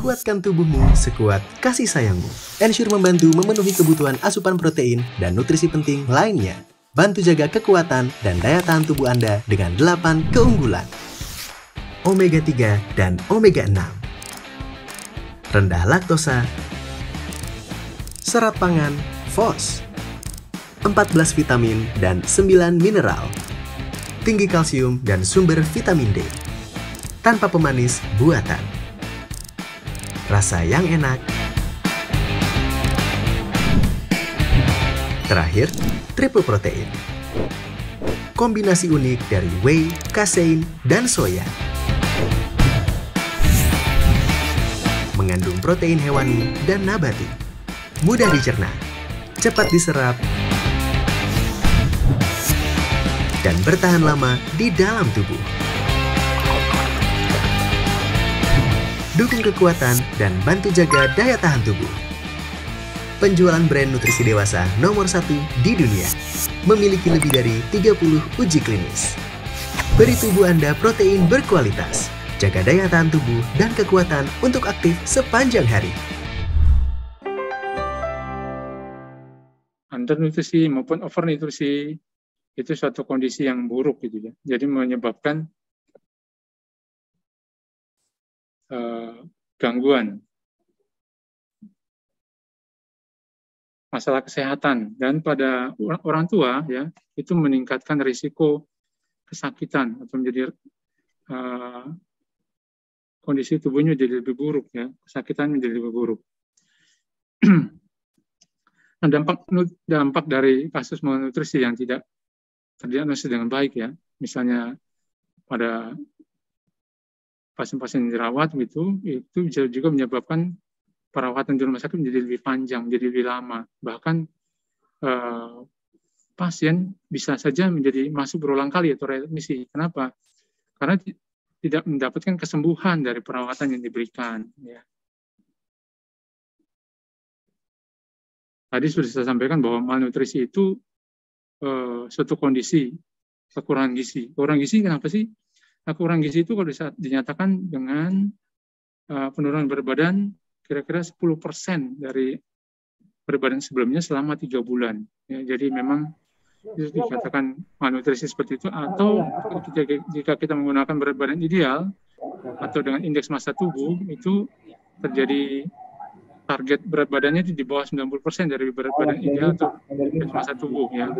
Kuatkan tubuhmu sekuat kasih sayangmu. Ensure membantu memenuhi kebutuhan asupan protein dan nutrisi penting lainnya. Bantu jaga kekuatan dan daya tahan tubuh Anda dengan 8 keunggulan. Omega 3 dan Omega 6. Rendah laktosa, serat pangan, fos, 14 vitamin dan 9 mineral, tinggi kalsium dan sumber vitamin D, tanpa pemanis buatan. Rasa yang enak. Terakhir, triple protein. Kombinasi unik dari whey, casein, dan soya. Mengandung protein hewani dan nabati. Mudah dicerna, cepat diserap, dan bertahan lama di dalam tubuh. Dukung kekuatan dan bantu jaga daya tahan tubuh. Penjualan brand nutrisi dewasa nomor 1 di dunia. Memiliki lebih dari 30 uji klinis. Beri tubuh Anda protein berkualitas. Jaga daya tahan tubuh dan kekuatan untuk aktif sepanjang hari. Undernutrisi maupun overnutrisi itu suatu kondisi yang buruk gitu ya. Jadi menyebabkan gangguan, masalah kesehatan, dan pada orang tua ya itu meningkatkan risiko kesakitan atau menjadi kondisi tubuhnya jadi lebih buruk ya, kesakitan menjadi lebih buruk. Nah, dampak dari kasus malnutrisi yang tidak terdiagnosis dengan baik ya, misalnya pada pasien-pasien yang dirawat itu bisa juga menyebabkan perawatan di rumah sakit menjadi lebih panjang, menjadi lebih lama. Bahkan pasien bisa saja menjadi masuk berulang kali atau readmisi. Kenapa? Karena tidak mendapatkan kesembuhan dari perawatan yang diberikan. Ya. Tadi sudah saya sampaikan bahwa malnutrisi itu suatu kondisi kekurangan gizi. Kekurangan gizi kenapa sih? Nah, kekurangan gizi itu kalau dinyatakan dengan penurunan berat badan kira-kira 10% dari berat badan sebelumnya selama 3 bulan. Ya, jadi memang itu dikatakan malnutrisi seperti itu. Atau jika kita menggunakan berat badan ideal atau dengan indeks massa tubuh, itu terjadi target berat badannya di bawah 90% dari berat badan ideal atau indeks massa tubuh. Ya.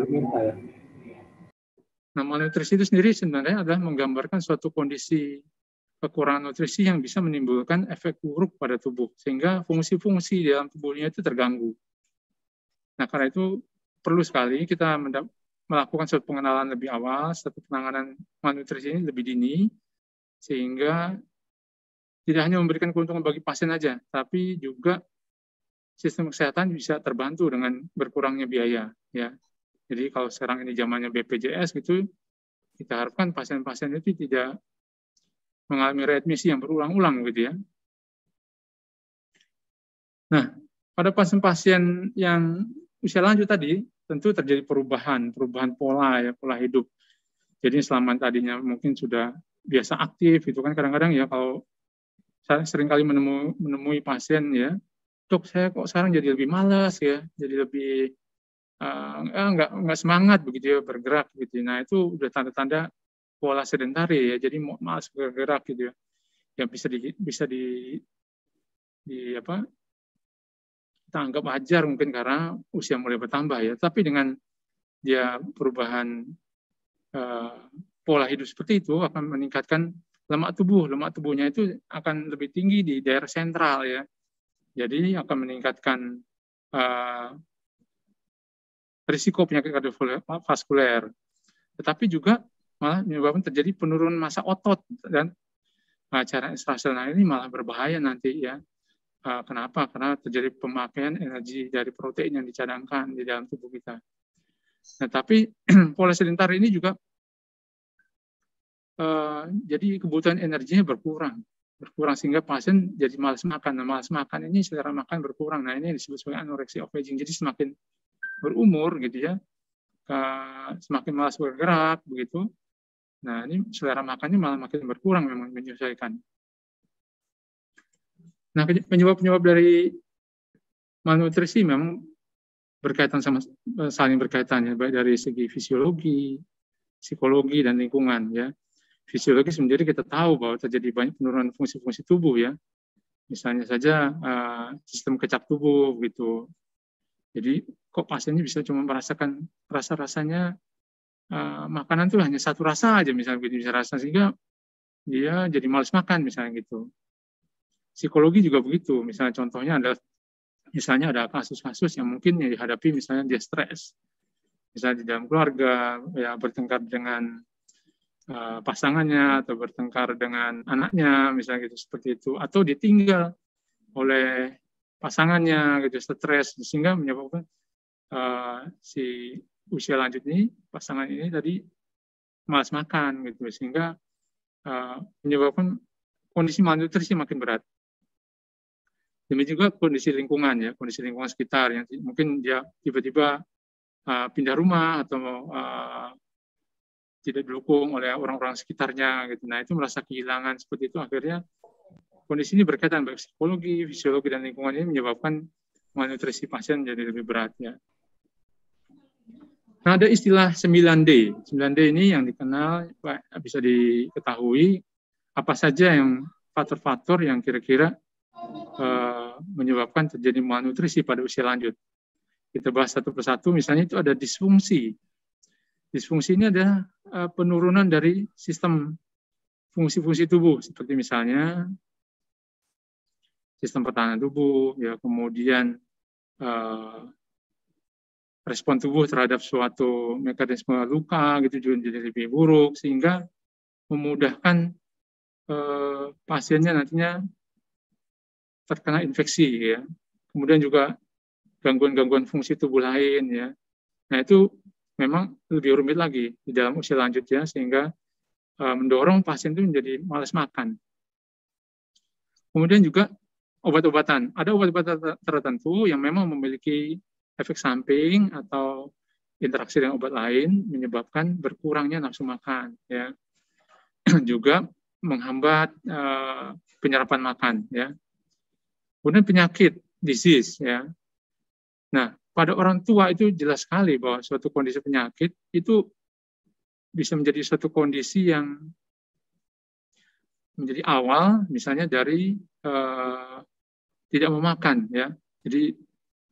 Nah, malnutrisi itu sendiri sebenarnya adalah menggambarkan suatu kondisi kekurangan nutrisi yang bisa menimbulkan efek buruk pada tubuh, sehingga fungsi-fungsi di dalam tubuhnya itu terganggu. Nah, karena itu perlu sekali kita melakukan suatu pengenalan lebih awal, suatu penanganan malnutrisi ini lebih dini, sehingga tidak hanya memberikan keuntungan bagi pasien saja, tapi juga sistem kesehatan bisa terbantu dengan berkurangnya biaya. Ya. Jadi kalau sekarang ini zamannya BPJS gitu, kita harapkan pasien-pasien itu tidak mengalami readmisi yang berulang-ulang gitu ya. Nah, pada pasien-pasien yang usia lanjut tadi, tentu terjadi perubahan pola ya, pola hidup. Jadi selama tadinya mungkin sudah biasa aktif, itu kan kadang-kadang ya kalau saya seringkali menemui pasien ya, dok saya kok sekarang jadi lebih malas ya, jadi lebih nggak semangat begitu ya bergerak gitu. Nah itu udah tanda-tanda pola sedentari ya, jadi malas bergerak gitu ya. Yang bisa di apa? Kita anggap wajar mungkin karena usia mulai bertambah ya. Tapi dengan dia perubahan pola hidup seperti itu akan meningkatkan lemak tubuh. Lemak tubuhnya itu akan lebih tinggi di daerah sentral ya. Jadi akan meningkatkan risiko penyakit kardiovaskuler, tetapi juga malah menyebabkan terjadi penurunan massa otot dan cairan ekstraseluler ini malah berbahaya nanti ya. Kenapa? Karena terjadi pemakaian energi dari protein yang dicadangkan di dalam tubuh kita. Nah, tapi pola sedentar ini juga jadi kebutuhan energinya berkurang sehingga pasien jadi malas makan. Nah, malas makan ini selera makan berkurang. Nah, ini disebut sebagai anoreksi of aging. Jadi semakin berumur gitu ya, semakin malas bergerak begitu. Nah ini selera makannya malah makin berkurang memang menyesuaikan. Nah, penyebab-penyebab dari malnutrisi memang saling berkaitan ya, baik dari segi fisiologi, psikologi, dan lingkungan ya. Fisiologi sendiri kita tahu bahwa terjadi banyak penurunan fungsi-fungsi tubuh ya. Misalnya saja sistem kecap tubuh gitu. Jadi kok pasiennya bisa cuma merasakan rasa-rasanya makanan tuh hanya satu rasa aja misalnya gitu, bisa rasa, sehingga dia jadi malas makan misalnya gitu. Psikologi juga begitu. Misalnya contohnya ada kasus-kasus yang mungkin yang dihadapi misalnya dia stres. Misalnya di dalam keluarga ya bertengkar dengan pasangannya atau bertengkar dengan anaknya misalnya gitu, seperti itu, atau ditinggal oleh pasangannya gitu, stres, sehingga menyebabkan si usia lanjut ini, pasangan ini tadi malas makan gitu, sehingga menyebabkan kondisi malnutrisi makin berat. Demikian juga kondisi lingkungan ya, kondisi lingkungan sekitar yang mungkin dia tiba-tiba pindah rumah atau tidak didukung oleh orang-orang sekitarnya gitu. Nah, itu merasa kehilangan seperti itu, akhirnya kondisi ini berkaitan baik psikologi, fisiologi, dan lingkungan ini menyebabkan malnutrisi pasien jadi lebih berat ya. Nah, ada istilah 9D. 9D ini yang dikenal, bisa diketahui apa saja yang faktor-faktor yang kira-kira menyebabkan terjadi malnutrisi pada usia lanjut. Kita bahas satu persatu, misalnya itu ada disfungsi. Disfungsi ini adalah penurunan dari sistem fungsi-fungsi tubuh, seperti misalnya sistem pertahanan tubuh, ya, kemudian respon tubuh terhadap suatu mekanisme luka gitu juga jadi lebih buruk, sehingga memudahkan pasiennya nantinya terkena infeksi ya. Kemudian juga gangguan-gangguan fungsi tubuh lain ya. Nah, itu memang lebih rumit lagi di dalam usia lanjut ya, sehingga mendorong pasien itu menjadi malas makan. Kemudian juga obat-obatan. Ada obat-obatan tertentu yang memang memiliki efek samping atau interaksi dengan obat lain menyebabkan berkurangnya nafsu makan ya. Juga menghambat penyerapan makan ya. Kemudian penyakit, disease ya. Nah, pada orang tua itu jelas sekali bahwa suatu kondisi penyakit itu bisa menjadi suatu kondisi yang menjadi awal misalnya dari tidak memakan ya. Jadi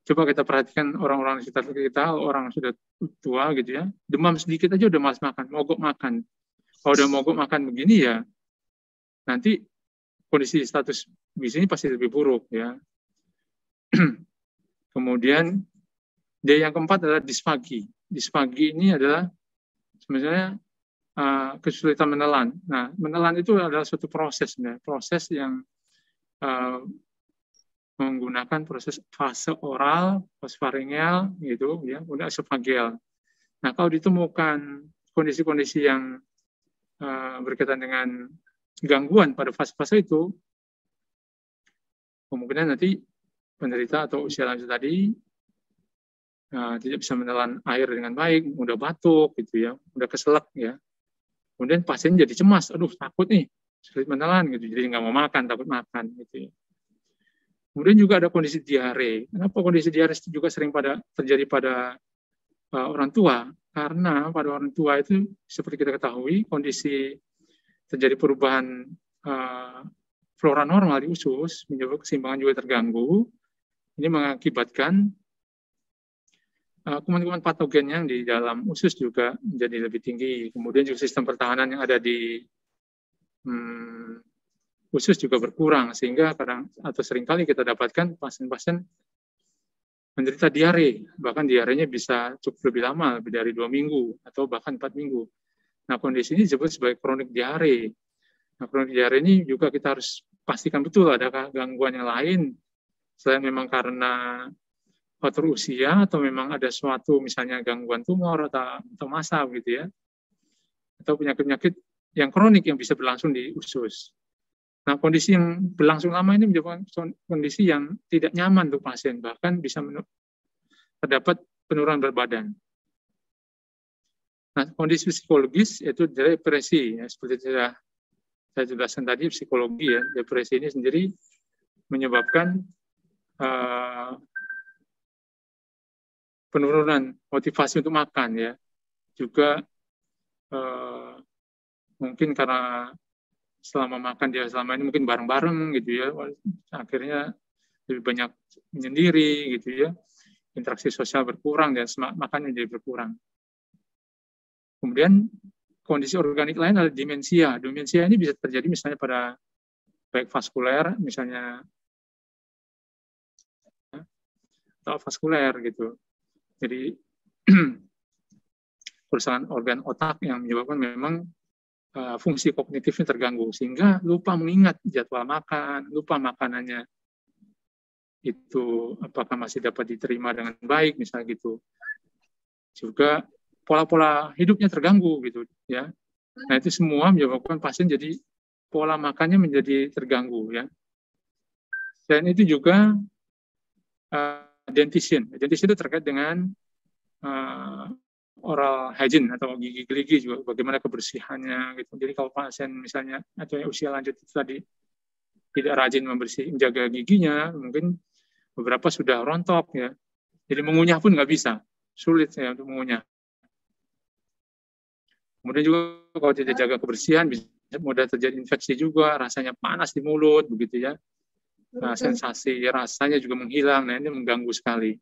coba kita perhatikan orang-orang di sekitar kita, orang sudah tua gitu ya, demam sedikit aja udah malas makan, mogok makan. Kalau udah mogok makan begini ya, nanti kondisi status gizinya pasti lebih buruk ya. Kemudian yang keempat adalah disfagi. Disfagi ini adalah sebenarnya kesulitan menelan. Nah, menelan itu adalah suatu proses yang menggunakan proses fase oral, faringeal gitu ya, kemudian esofageal. Nah, kalau ditemukan kondisi-kondisi yang berkaitan dengan gangguan pada fase-fase itu, kemungkinan nanti penderita atau usia lanjut tadi tidak bisa menelan air dengan baik, mudah batuk gitu ya, mudah keselak ya. Kemudian pasien jadi cemas, aduh takut nih, sulit menelan gitu, jadi nggak mau makan, takut makan gitu ya. Kemudian juga ada kondisi diare. Kenapa kondisi diare juga sering terjadi pada orang tua? Karena pada orang tua itu seperti kita ketahui kondisi terjadi perubahan flora normal di usus, menyebabkan keseimbangan juga terganggu. Ini mengakibatkan kuman-kuman patogen yang di dalam usus juga menjadi lebih tinggi. Kemudian juga sistem pertahanan yang ada di usus juga berkurang, sehingga seringkali kita dapatkan pasien-pasien menderita diare, bahkan diarenya bisa cukup lebih lama, lebih dari 2 minggu atau bahkan 4 minggu. Nah, kondisi ini disebut sebagai kronik diare. Nah, kronik diare ini juga kita harus pastikan betul adakah gangguan yang lain selain memang karena faktor usia atau memang ada suatu misalnya gangguan tumor atau massa gitu ya, atau penyakit-penyakit yang kronik yang bisa berlangsung di usus. Nah, kondisi yang berlangsung lama ini menyebabkan kondisi yang tidak nyaman untuk pasien, bahkan bisa terdapat penurunan berat badan. Nah, kondisi psikologis yaitu depresi, ya, seperti saya jelaskan tadi, psikologi ya, depresi ini sendiri menyebabkan penurunan motivasi untuk makan ya. Juga mungkin karena selama makan dia selama ini mungkin bareng-bareng gitu ya, akhirnya lebih banyak menyendiri gitu ya, interaksi sosial berkurang dan makan menjadi berkurang. Kemudian kondisi organik lain adalah demensia. Demensia ini bisa terjadi misalnya pada baik vaskuler misalnya atau vaskuler gitu. Jadi kerusakan organ otak yang menyebabkan memang fungsi kognitifnya terganggu sehingga lupa mengingat jadwal makan, lupa makanannya itu apakah masih dapat diterima dengan baik misalnya gitu. Juga pola-pola hidupnya terganggu gitu ya. Nah, itu semua menyebabkan pasien jadi pola makannya menjadi terganggu ya. Dan itu juga dentition. Dentition itu terkait dengan oral hygiene atau gigi juga, bagaimana kebersihannya gitu. Jadi kalau pasien misalnya atau usia lanjut itu tadi tidak rajin menjaga giginya, mungkin beberapa sudah rontok ya. Jadi mengunyah pun nggak bisa, sulit ya untuk mengunyah. Kemudian juga kalau tidak jaga kebersihan bisa mudah terjadi infeksi juga, rasanya panas di mulut begitu ya. Nah, sensasi rasanya juga menghilang. Nah, ini mengganggu sekali.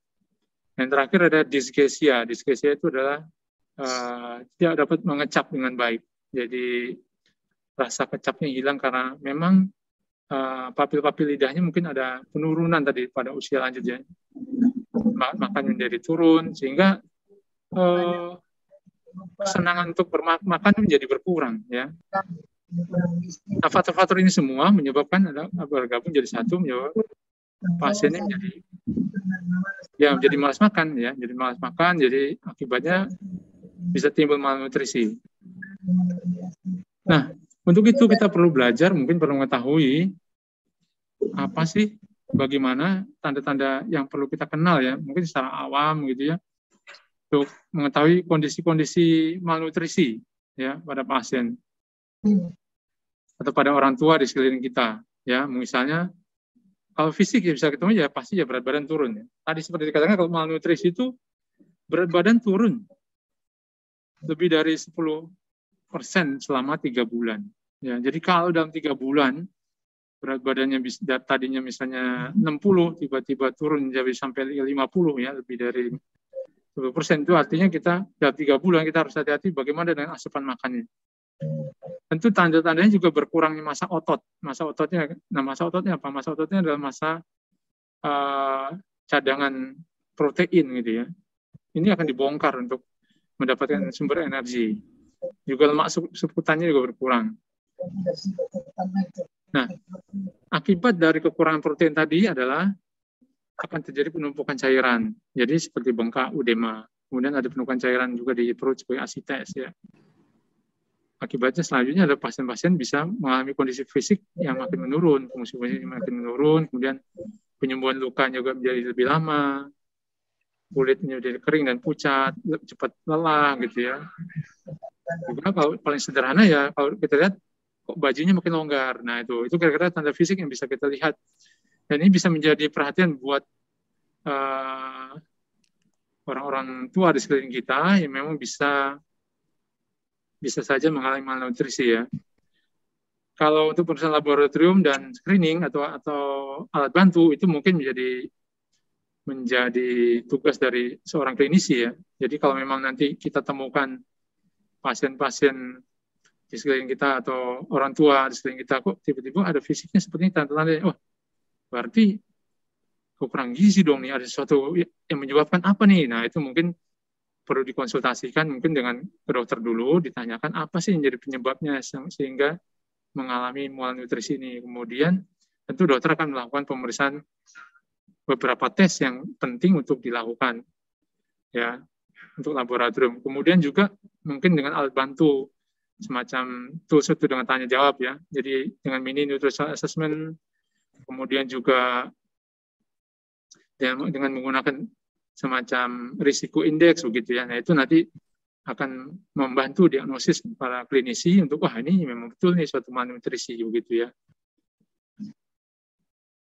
Yang terakhir ada dyskinesia. Dyskinesia itu adalah tidak dapat mengecap dengan baik. Jadi rasa kecapnya hilang karena memang papil-papil lidahnya mungkin ada penurunan tadi pada usia lanjut ya. Makan menjadi turun sehingga kesenangan untuk makan menjadi berkurang ya. Nah, faktor-faktor ini semua menyebabkan bergabung jadi satu menyebabkan pasiennya menjadi malas makan ya, jadi malas makan, jadi akibatnya bisa timbul malnutrisi. Nah, untuk itu kita perlu belajar, mungkin perlu mengetahui apa sih, bagaimana tanda-tanda yang perlu kita kenal ya, mungkin secara awam gitu ya, untuk mengetahui kondisi-kondisi malnutrisi ya pada pasien atau pada orang tua di sekeliling kita ya. Misalnya kalau fisik ya bisa ketemu ya pasti ya berat badan turun ya. Tadi seperti dikatakan kalau malnutrisi itu berat badan turun lebih dari 10% selama 3 bulan ya. Jadi kalau dalam 3 bulan berat badannya tadinya misalnya 60 tiba-tiba turun jadi sampai 50 ya, lebih dari 10%, itu artinya kita dalam 3 bulan kita harus hati-hati bagaimana dengan asupan makannya. Tentu tanda-tandanya juga berkurangnya massa otot. Massa ototnya apa? Massa ototnya adalah massa cadangan protein gitu ya. Ini akan dibongkar untuk mendapatkan sumber energi. Juga lemak subkutannya juga berkurang. Nah, akibat dari kekurangan protein tadi adalah akan terjadi penumpukan cairan. Jadi seperti bengkak, udema. Kemudian ada penumpukan cairan juga di perut sebagai asites ya. Akibatnya selanjutnya ada pasien-pasien bisa mengalami kondisi fisik yang makin menurun, fungsi makin menurun, kemudian penyembuhan luka juga menjadi lebih lama, kulitnya menjadi kering dan pucat, cepat lelah gitu ya. Juga kalau paling sederhana ya, kalau kita lihat kok bajunya makin longgar. Nah itu kira-kira tanda fisik yang bisa kita lihat. Dan ini bisa menjadi perhatian buat orang-orang tua di sekeliling kita yang memang bisa saja mengalami malnutrisi ya. Kalau untuk pemeriksaan laboratorium dan screening atau alat bantu itu mungkin menjadi tugas dari seorang klinisi ya. Jadi kalau memang nanti kita temukan pasien-pasien di sekeliling kita atau orang tua di sekeliling kita kok tiba-tiba ada fisiknya seperti ini, tanda-tanda oh berarti kurang gizi dong nih, ada sesuatu yang menyebabkan apa nih. Nah itu mungkin perlu dikonsultasikan mungkin dengan dokter dulu, ditanyakan apa sih yang jadi penyebabnya sehingga mengalami malnutrisi ini. Kemudian tentu dokter akan melakukan pemeriksaan beberapa tes yang penting untuk dilakukan ya untuk laboratorium. Kemudian juga mungkin dengan alat bantu semacam tools itu dengan tanya jawab ya. Jadi dengan mini nutritional assessment, kemudian juga dengan menggunakan semacam risiko indeks begitu ya. Nah itu nanti akan membantu diagnosis para klinisi untuk wah ini memang betul nih suatu malnutrisi begitu ya.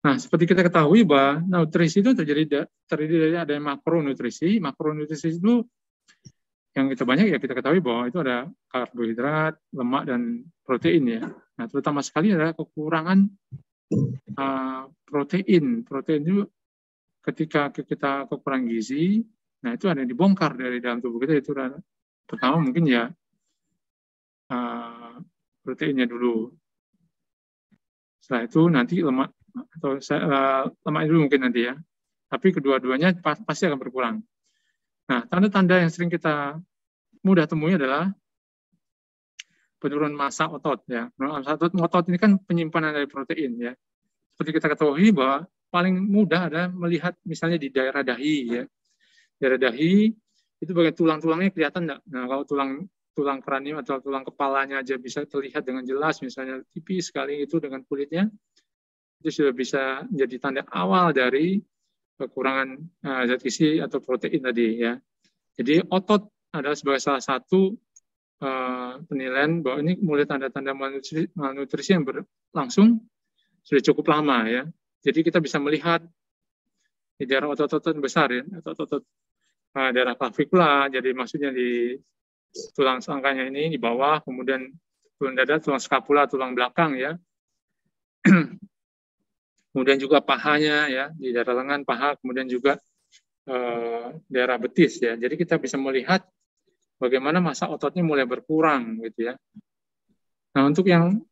Nah, seperti kita ketahui bahwa nutrisi itu terdiri dari ada makronutrisi. Makronutrisi itu yang kita banyak ya kita ketahui bahwa itu ada karbohidrat, lemak, dan protein ya. Nah, terutama sekali adalah kekurangan protein. Protein itu ketika kita kekurangan gizi, nah itu ada yang dibongkar dari dalam tubuh kita. Itu pertama mungkin ya proteinnya dulu. Setelah itu nanti lemak atau lemak dulu mungkin nanti ya. Tapi kedua-duanya pasti akan berkurang. Nah, tanda-tanda yang sering kita mudah temui adalah penurunan massa otot ya. Penurunan massa otot ini kan penyimpanan dari protein ya. Seperti kita ketahui bahwa paling mudah ada melihat misalnya di daerah dahi ya. Daerah dahi itu bagian tulang-tulangnya kelihatan enggak? Nah, kalau tulang kranium atau tulang kepalanya aja bisa terlihat dengan jelas, misalnya tipis sekali itu dengan kulitnya, itu sudah bisa menjadi tanda awal dari kekurangan zat gizi atau protein tadi ya. Jadi otot adalah sebagai salah satu penilaian bahwa ini mulai tanda-tanda malnutrisi yang berlangsung sudah cukup lama ya. Jadi kita bisa melihat di daerah otot-otot besar ya, otot-otot daerah klavikula, jadi maksudnya di tulang selangkanya ini di bawah, kemudian tulang dada, tulang skapula, tulang belakang ya. Kemudian juga pahanya ya, di daerah lengan, paha, kemudian juga daerah betis ya. Jadi kita bisa melihat bagaimana massa ototnya mulai berkurang gitu ya. Nah, untuk yang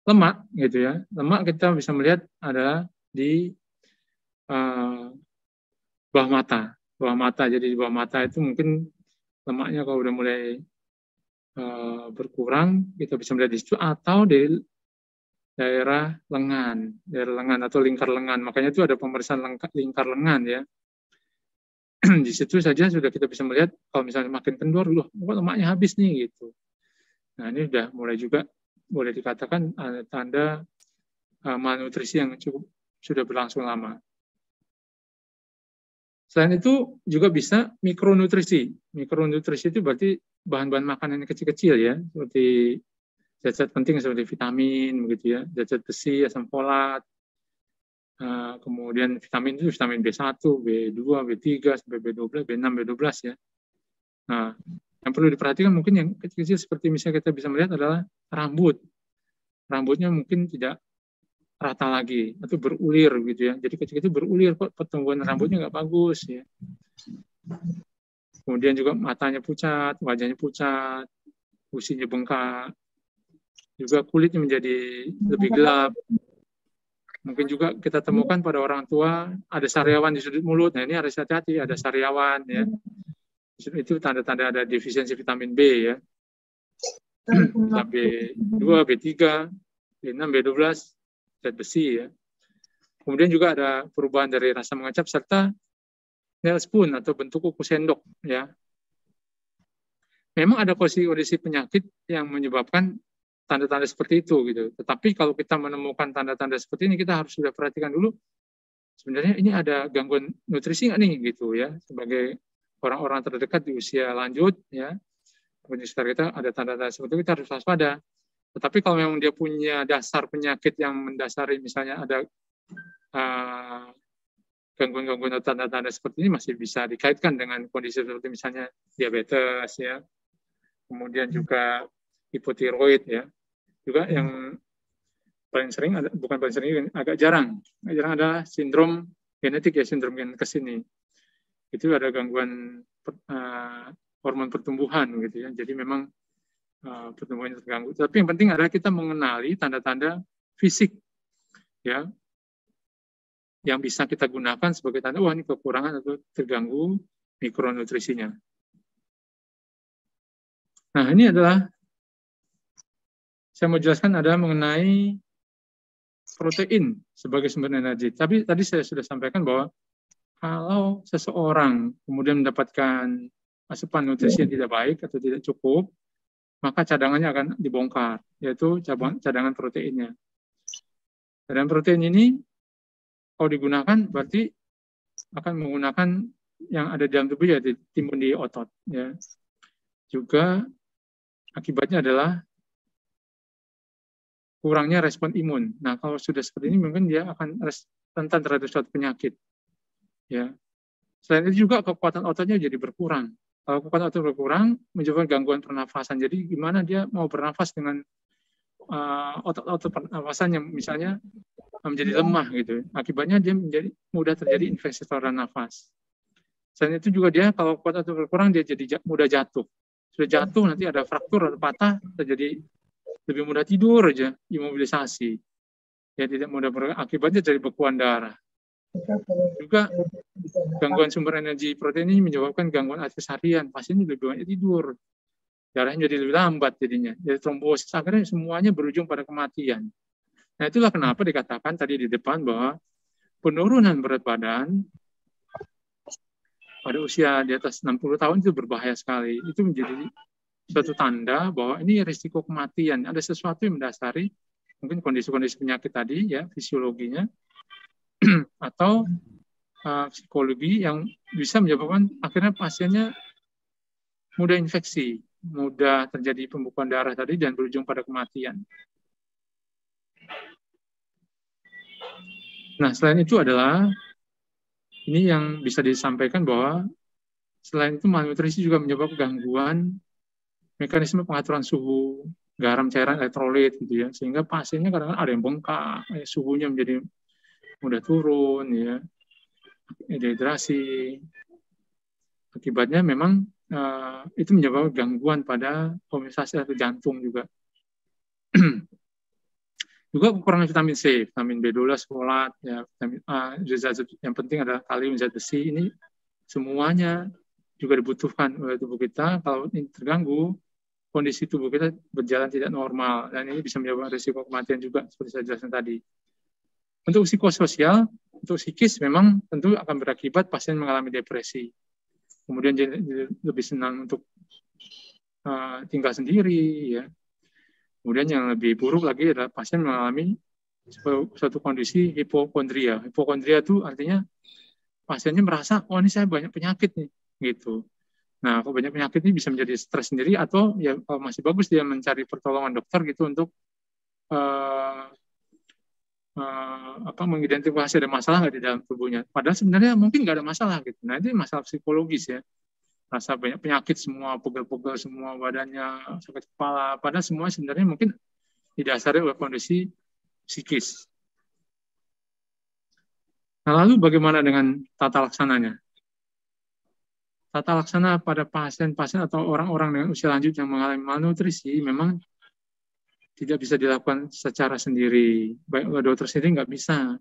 lemak gitu ya, lemak kita bisa melihat adalah di bawah mata. Bawah mata, jadi di bawah mata itu mungkin lemaknya kalau udah mulai berkurang, kita bisa melihat di situ, atau di daerah lengan atau lingkar lengan. Makanya itu ada pemeriksaan lingkar lengan ya. Di situ saja sudah kita bisa melihat kalau misalnya makin kendor, loh, kok lemaknya habis nih gitu. Nah, ini sudah mulai juga boleh dikatakan tanda malnutrisi yang sudah berlangsung lama. Selain itu juga bisa mikronutrisi. Mikronutrisi itu berarti bahan-bahan makanan yang kecil-kecil ya, seperti zat-zat penting seperti vitamin, begitu ya, zat-zat besi, asam folat, kemudian vitamin itu vitamin B1, B2, B3, sampai B12, B6, B12 ya. Nah, yang perlu diperhatikan mungkin yang kecil-kecil seperti misalnya kita bisa melihat adalah rambut. Rambutnya mungkin tidak rata lagi atau berulir gitu ya. Jadi kecil-kecil berulir, kok pertumbuhan rambutnya nggak bagus ya. Kemudian juga matanya pucat, wajahnya pucat, gusinya bengkak, juga kulitnya menjadi lebih gelap. Mungkin juga kita temukan pada orang tua ada sariawan di sudut mulut. Nah, ini harus hati-hati, ada sariawan ya. Itu tanda-tanda ada defisiensi vitamin B ya. B2, B3, B6, B12, zat besi ya. Kemudian juga ada perubahan dari rasa mengecap serta nail spoon atau bentuk kuku sendok ya. Memang ada kondisi penyakit yang menyebabkan tanda-tanda seperti itu gitu. Tetapi kalau kita menemukan tanda-tanda seperti ini, kita harus sudah perhatikan dulu sebenarnya ini ada gangguan nutrisi nggak nih gitu ya. Sebagai orang-orang terdekat di usia lanjut ya, di sekitar kita ada tanda-tanda seperti itu, kita harus waspada. Tetapi kalau memang dia punya dasar penyakit yang mendasari, misalnya ada gangguan-gangguan atau tanda-tanda seperti ini, masih bisa dikaitkan dengan kondisi seperti misalnya diabetes ya, kemudian juga hipotiroid ya. Juga yang paling sering ada, bukan paling sering, agak jarang ada sindrom genetik ya, sindrom genetikes ini. Itu ada gangguan hormon pertumbuhan gitu ya. Jadi memang pertumbuhannya terganggu. Tapi yang penting adalah kita mengenali tanda-tanda fisik ya, yang bisa kita gunakan sebagai tanda wah ini kekurangan atau terganggu mikronutrisinya. Nah, ini adalah saya mau jelaskan adalah mengenai protein sebagai sumber energi. Tapi tadi saya sudah sampaikan bahwa kalau seseorang kemudian mendapatkan asupan nutrisi yang tidak baik atau tidak cukup, maka cadangannya akan dibongkar, yaitu cadangan proteinnya. Cadangan protein ini kalau digunakan berarti akan menggunakan yang ada di dalam tubuh, yaitu timbun di otot. Ya. Juga akibatnya adalah kurangnya respon imun. Nah, kalau sudah seperti ini mungkin dia akan rentan terhadap suatu penyakit. Ya. Selain itu juga kekuatan ototnya jadi berkurang. Kalau kekuatan otot berkurang, menyebabkan gangguan pernafasan. Jadi gimana dia mau bernafas dengan otot-otot pernafasan yang misalnya menjadi lemah gitu. Akibatnya dia menjadi mudah terjadi infeksi saluran nafas. Selain itu juga dia kalau kekuatan otot berkurang dia jadi mudah jatuh. Sudah jatuh nanti ada fraktur atau patah, terjadi lebih mudah tidur aja, imobilisasi. Ya tidak mudah akibatnya dari bekuan darah. Juga gangguan sumber energi protein ini menyebabkan gangguan aktivitas harian. Pasien lebih banyak tidur, darahnya jadi lebih lambat jadinya. Jadi trombosis akhirnya semuanya berujung pada kematian. Nah itulah kenapa dikatakan tadi di depan bahwa penurunan berat badan pada usia di atas 60 tahun itu berbahaya sekali. Itu menjadi suatu tanda bahwa ini risiko kematian. Ada sesuatu yang mendasari mungkin kondisi-kondisi penyakit tadi ya, fisiologinya atau psikologi yang bisa menyebabkan akhirnya pasiennya mudah infeksi, mudah terjadi pembekuan darah tadi dan berujung pada kematian. Nah, selain itu adalah ini yang bisa disampaikan bahwa selain itu malnutrisi juga menyebabkan gangguan mekanisme pengaturan suhu garam cairan elektrolit gitu ya, sehingga pasiennya kadang-kadang ada yang bengkak, suhunya menjadi mudah turun ya, dehidrasi. Akibatnya memang itu menyebabkan gangguan pada homeostasi atau jantung juga. Juga kekurangan vitamin C, vitamin B12, folat, ya, vitamin A, yang penting adalah kalium, zat besi. Ini semuanya juga dibutuhkan oleh tubuh kita. Kalau ini terganggu, kondisi tubuh kita berjalan tidak normal, dan ini bisa menyebabkan risiko kematian juga, seperti saya jelaskan tadi. Untuk psikososial, untuk psikis memang tentu akan berakibat pasien mengalami depresi. Kemudian dia lebih senang untuk tinggal sendiri, ya. Kemudian yang lebih buruk lagi adalah pasien mengalami suatu kondisi hipokondria. Hipokondria itu artinya pasiennya merasa, oh ini saya banyak penyakit nih, gitu. Nah, kalau banyak penyakit ini bisa menjadi stres sendiri atau ya kalau masih bagus dia mencari pertolongan dokter gitu untuk mengidentifikasi ada masalah nggak di dalam tubuhnya. Padahal sebenarnya mungkin nggak ada masalah gitu. Nah, ini masalah psikologis ya. Rasa banyak penyakit semua, pegel-pegel semua badannya, sakit kepala. Padahal semua sebenarnya mungkin didasari oleh kondisi psikis. Nah, lalu bagaimana dengan tata laksananya? Tata laksana pada pasien-pasien atau orang-orang dengan usia lanjut yang mengalami malnutrisi memang tidak bisa dilakukan secara sendiri. Baik oleh dokter sendiri nggak bisa.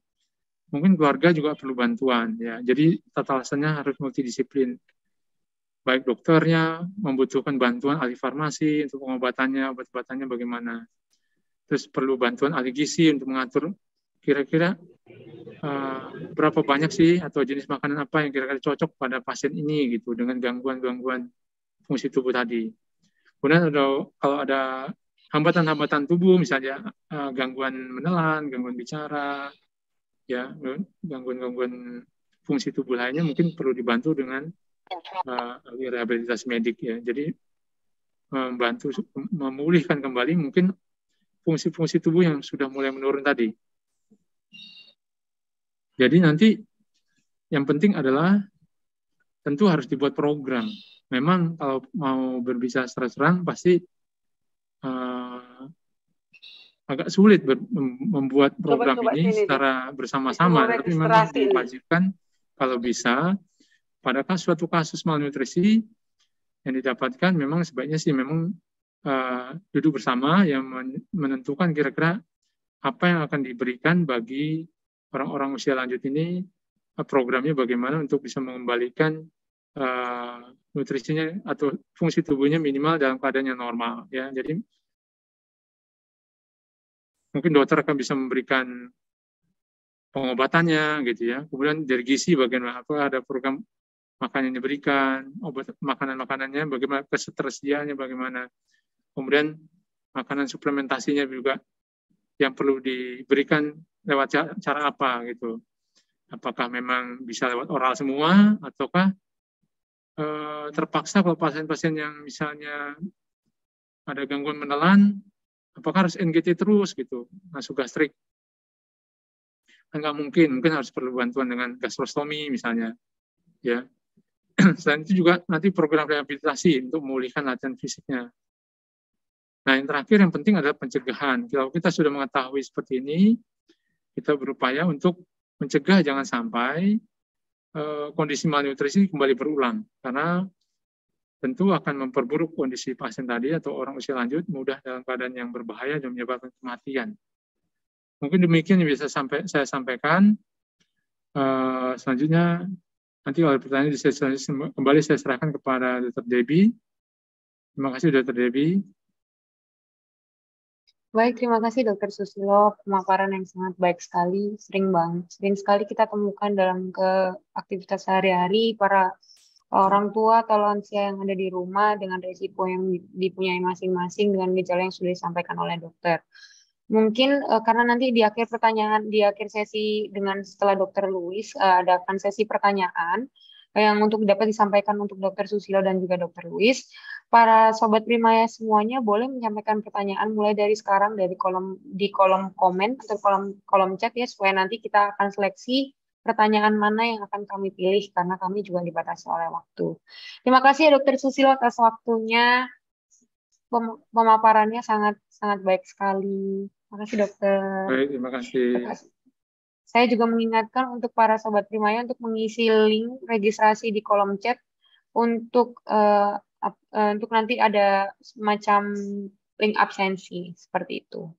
Mungkin keluarga juga perlu bantuan. Ya. Jadi tata laksananya harus multidisiplin. Baik dokternya membutuhkan bantuan ahli farmasi untuk pengobatannya, obat-obatannya bagaimana. Terus perlu bantuan ahli gizi untuk mengatur kira-kira berapa banyak sih atau jenis makanan apa yang kira-kira cocok pada pasien ini gitu dengan gangguan-gangguan fungsi tubuh tadi. Kemudian kalau ada hambatan-hambatan tubuh misalnya gangguan menelan, gangguan bicara, ya gangguan-gangguan fungsi tubuh lainnya mungkin perlu dibantu dengan rehabilitasi medik ya. Jadi membantu memulihkan kembali mungkin fungsi-fungsi tubuh yang sudah mulai menurun tadi. Jadi nanti yang penting adalah tentu harus dibuat program. Memang kalau mau berbicara terang pasti agak sulit membuat program ini secara bersama-sama, tapi memang diwajibkan kalau bisa pada suatu kasus malnutrisi yang didapatkan memang sebaiknya sih memang duduk bersama yang menentukan kira-kira apa yang akan diberikan bagi orang-orang usia lanjut ini, programnya bagaimana untuk bisa mengembalikan nutrisinya atau fungsi tubuhnya minimal dalam keadaan yang normal ya. Jadi mungkin dokter akan bisa memberikan pengobatannya gitu ya. Kemudian dari gizi bagaimana, apa ada program makanan yang diberikan, obat makanan-makanannya bagaimana, ketersediaannya bagaimana. Kemudian makanan suplementasinya juga yang perlu diberikan lewat cara apa gitu. Apakah memang bisa lewat oral semua ataukah terpaksa kalau pasien-pasien yang misalnya ada gangguan menelan Apakah harus NGT terus gitu, nasogastrik? Nggak mungkin harus perlu bantuan dengan gastrostomi misalnya. Ya. Selain itu juga nanti program rehabilitasi untuk memulihkan latihan fisiknya. Nah, yang terakhir yang penting adalah pencegahan. Kalau kita sudah mengetahui seperti ini, kita berupaya untuk mencegah jangan sampai kondisi malnutrisi kembali berulang. Karena tentu akan memperburuk kondisi pasien tadi atau orang usia lanjut mudah dalam keadaan yang berbahaya dan menyebabkan kematian. Mungkin demikian yang bisa saya sampaikan. Selanjutnya, nanti kalau ada pertanyaan kembali saya serahkan kepada Dr. Debbie. Terima kasih Dr. Debbie. Baik, terima kasih Dr. Susilo, pemaparan yang sangat baik sekali, sering sekali kita temukan dalam aktivitas sehari-hari para orang tua atau lansia yang ada di rumah dengan risiko yang dipunyai masing-masing dengan gejala yang sudah disampaikan oleh dokter. Mungkin karena nanti di akhir sesi setelah Dr. Louis adakan sesi pertanyaan yang untuk dapat disampaikan untuk Dr. Susilo dan juga Dr. Louis. Para sobat Primaya semuanya boleh menyampaikan pertanyaan mulai dari sekarang di kolom komen atau kolom chat ya, supaya nanti kita akan seleksi pertanyaan mana yang akan kami pilih karena kami juga dibatasi oleh waktu. Terima kasih ya Dr. Susilo atas waktunya. Pemaparannya sangat baik sekali. Terima kasih dokter. Baik, terima kasih. Saya juga mengingatkan untuk para sobat Primaya untuk mengisi link registrasi di kolom chat untuk nanti ada semacam link absensi seperti itu.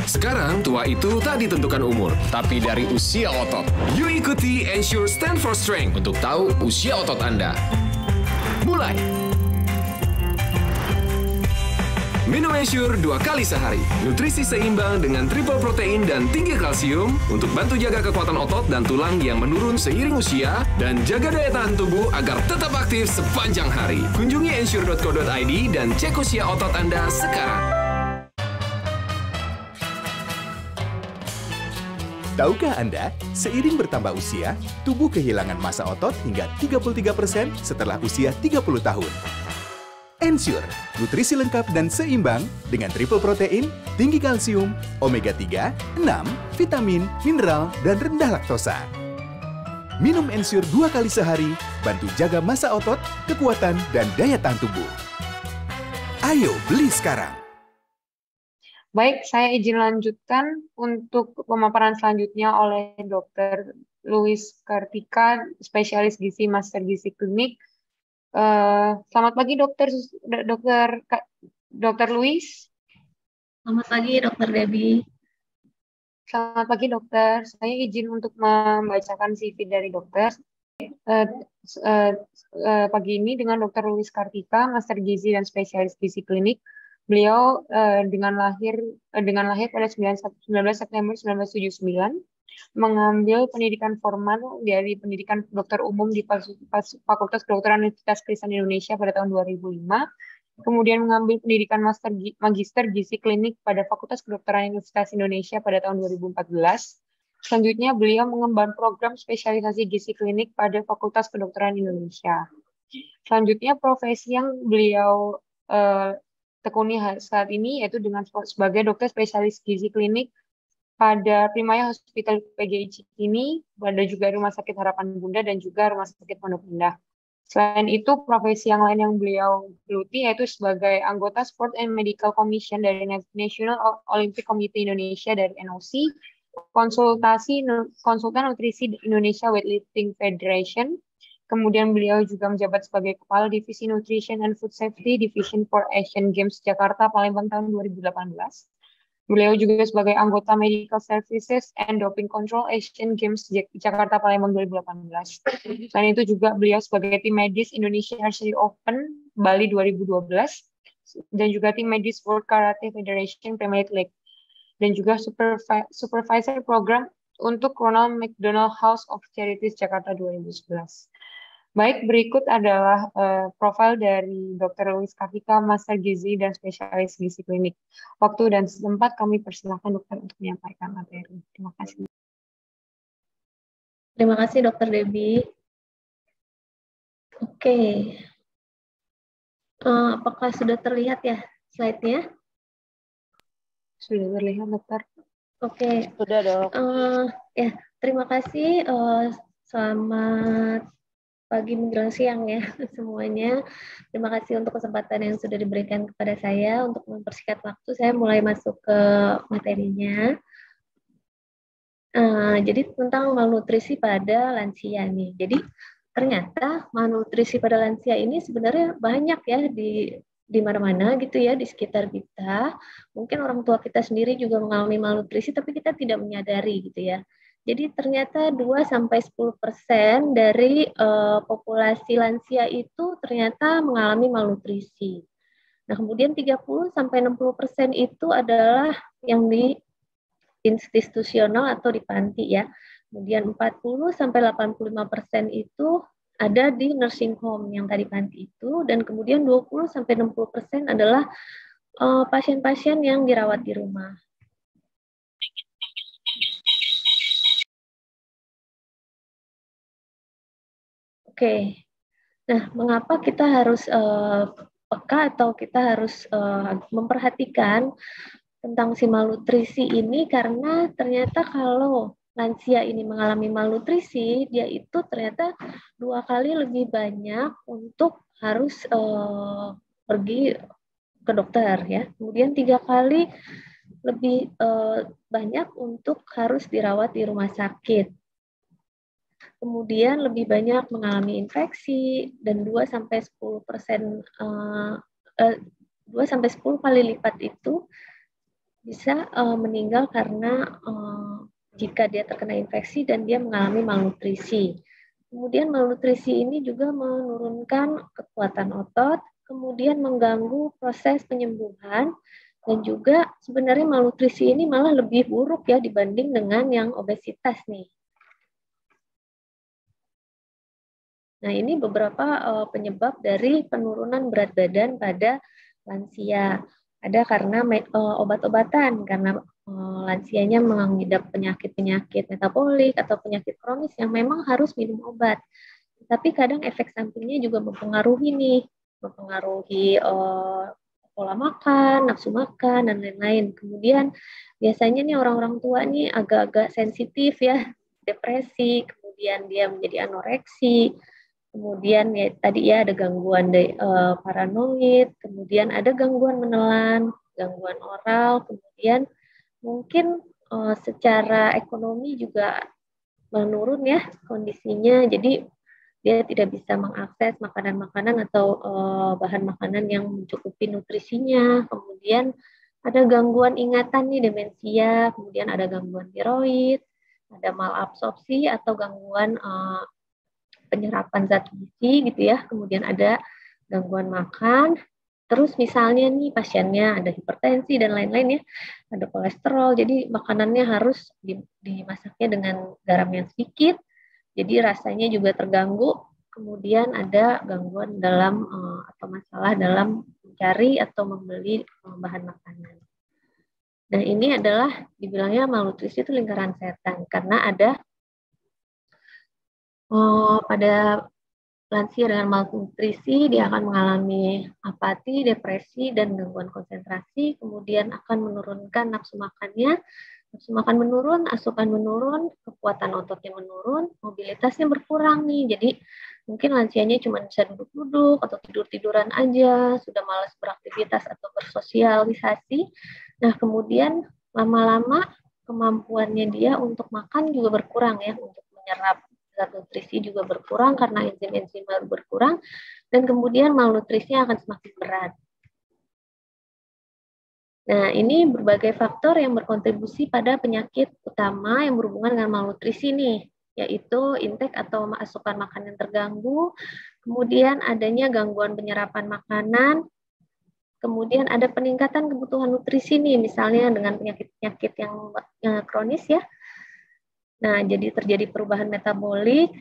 Sekarang tua itu tak ditentukan umur, tapi dari usia otot. Yuk ikuti Ensure Stand for Strength untuk tahu usia otot Anda. Mulai! Minum Ensure 2 kali sehari. Nutrisi seimbang dengan triple protein dan tinggi kalsium untuk bantu jaga kekuatan otot dan tulang yang menurun seiring usia dan jaga daya tahan tubuh agar tetap aktif sepanjang hari. Kunjungi ensure.co.id dan cek usia otot Anda sekarang. Tahukah Anda, seiring bertambah usia, tubuh kehilangan massa otot hingga 33% setelah usia 30 tahun. Ensure, nutrisi lengkap dan seimbang dengan triple protein, tinggi kalsium, omega 3, 6, vitamin, mineral, dan rendah laktosa. Minum Ensure 2 kali sehari, bantu jaga massa otot, kekuatan, dan daya tahan tubuh. Ayo beli sekarang! Baik, saya izin lanjutkan untuk pemaparan selanjutnya oleh Dr. Louis Kartika, spesialis gizi Master Gizi Klinik. Selamat pagi Dr. Louis. Selamat pagi Dr. Debbie. Selamat pagi dokter. Saya izin untuk membacakan CV dari dokter. Pagi ini dengan Dr. Louis Kartika, Master Gizi dan Spesialis Gizi Klinik. Beliau dengan lahir pada 19 September 1979. Mengambil pendidikan formal dari pendidikan dokter umum di Fakultas Kedokteran Universitas Kristen Indonesia pada tahun 2005, kemudian mengambil pendidikan magister gizi klinik pada Fakultas Kedokteran Universitas Indonesia pada tahun 2014. Selanjutnya, beliau mengemban program spesialisasi gizi klinik pada Fakultas Kedokteran Indonesia. Selanjutnya, profesi yang beliau tekuni saat ini yaitu sebagai dokter spesialis gizi klinik pada Primaya Hospital PGI Cikini, ada juga Rumah Sakit Harapan Bunda dan juga Rumah Sakit Pondok Indah. Selain itu, profesi yang lain yang beliau geluti yaitu sebagai anggota Sport and Medical Commission dari National Olympic Committee Indonesia dari NOC, konsultan nutrisi Indonesia Weightlifting Federation. Kemudian beliau juga menjabat sebagai Kepala Divisi Nutrition and Food Safety Division for Asian Games Jakarta Palembang tahun 2018. Beliau juga sebagai anggota Medical Services and Doping Control Asian Games Jakarta Palembang 2018. Selain itu juga beliau sebagai tim medis Indonesia Archery Open Bali 2012 dan juga tim medis World Karate Federation Premier League dan juga supervisor program untuk Ronald McDonald House of Charities Jakarta 2011. Baik, berikut adalah profil dari Dr. Louis Kartika, Master Gizi dan Spesialis Gizi Klinik. Waktu dan tempat kami persilahkan dokter untuk menyampaikan materi. Terima kasih. Terima kasih Dr. Debbie. Oke. Apakah sudah terlihat ya slide-nya? Sudah terlihat, Dokter. Oke. Sudah, Dok. Ya, terima kasih. Selamat pagi menjelang siang ya semuanya. Terima kasih untuk kesempatan yang sudah diberikan kepada saya untuk mempersingkat waktu. Saya mulai masuk ke materinya. Jadi tentang malnutrisi pada lansia nih. Jadi ternyata malnutrisi pada lansia ini sebenarnya banyak ya di mana-mana gitu ya di sekitar kita. Mungkin orang tua kita sendiri juga mengalami malnutrisi tapi kita tidak menyadari gitu ya. Jadi ternyata 2-10% dari populasi lansia itu ternyata mengalami malnutrisi. Nah, kemudian 30-60% itu adalah yang di institusional atau di panti ya. Kemudian 40-85% itu ada di nursing home yang tadi panti itu, dan kemudian 20-60% adalah pasien-pasien yang dirawat di rumah. Oke, nah mengapa kita harus peka atau kita harus memperhatikan tentang si malnutrisi ini? Karena ternyata kalau lansia ini mengalami malnutrisi, dia itu ternyata 2 kali lebih banyak untuk harus pergi ke dokter ya. Kemudian 3 kali lebih banyak untuk harus dirawat di rumah sakit. Kemudian lebih banyak mengalami infeksi dan 2-10% 2-10 kali lipat itu bisa meninggal karena jika dia terkena infeksi dan dia mengalami malnutrisi. Kemudian malnutrisi ini juga menurunkan kekuatan otot, kemudian mengganggu proses penyembuhan, dan juga sebenarnya malnutrisi ini malah lebih buruk ya dibanding dengan yang obesitas nih. Nah, ini beberapa penyebab dari penurunan berat badan pada lansia. Ada karena obat-obatan, karena lansianya mengidap penyakit-penyakit metabolik atau penyakit kronis yang memang harus minum obat. Tapi kadang efek sampingnya juga mempengaruhi pola makan, nafsu makan, dan lain-lain. Kemudian biasanya nih orang-orang tua nih agak-agak sensitif ya, depresi, kemudian dia menjadi anoreksi. Kemudian ya tadi ya ada gangguan paranoid, kemudian ada gangguan menelan, gangguan oral, kemudian mungkin secara ekonomi juga menurun ya kondisinya. Jadi dia tidak bisa mengakses makanan-makanan atau bahan makanan yang mencukupi nutrisinya. Kemudian ada gangguan ingatan nih, demensia, kemudian ada gangguan tiroid, ada malabsorpsi atau gangguan penyerapan zat gizi gitu ya, kemudian ada gangguan makan, terus misalnya nih pasiennya ada hipertensi dan lain-lain ya, ada kolesterol, jadi makanannya harus dimasaknya dengan garam yang sedikit, jadi rasanya juga terganggu, kemudian ada gangguan dalam atau masalah dalam mencari atau membeli bahan makanan. Nah ini adalah dibilangnya malnutrisi itu lingkaran setan, karena ada pada lansia dengan malnutrisi, dia akan mengalami apati, depresi, dan gangguan konsentrasi, kemudian akan menurunkan nafsu makannya, nafsu makan menurun, asupan menurun, kekuatan ototnya menurun, mobilitasnya berkurang nih, jadi mungkin lansianya cuma bisa duduk-duduk atau tidur-tiduran aja, sudah malas beraktivitas atau bersosialisasi. Nah, kemudian lama-lama kemampuannya dia untuk makan juga berkurang ya, untuk menyerap zat nutrisi juga berkurang karena enzim-enzim baru berkurang, dan kemudian malnutrisinya akan semakin berat. Nah, ini berbagai faktor yang berkontribusi pada penyakit utama yang berhubungan dengan malnutrisi nih, yaitu intake atau asupan makanan yang terganggu, kemudian adanya gangguan penyerapan makanan, kemudian ada peningkatan kebutuhan nutrisi nih, misalnya dengan penyakit-penyakit yang kronis ya. Nah, jadi terjadi perubahan metabolik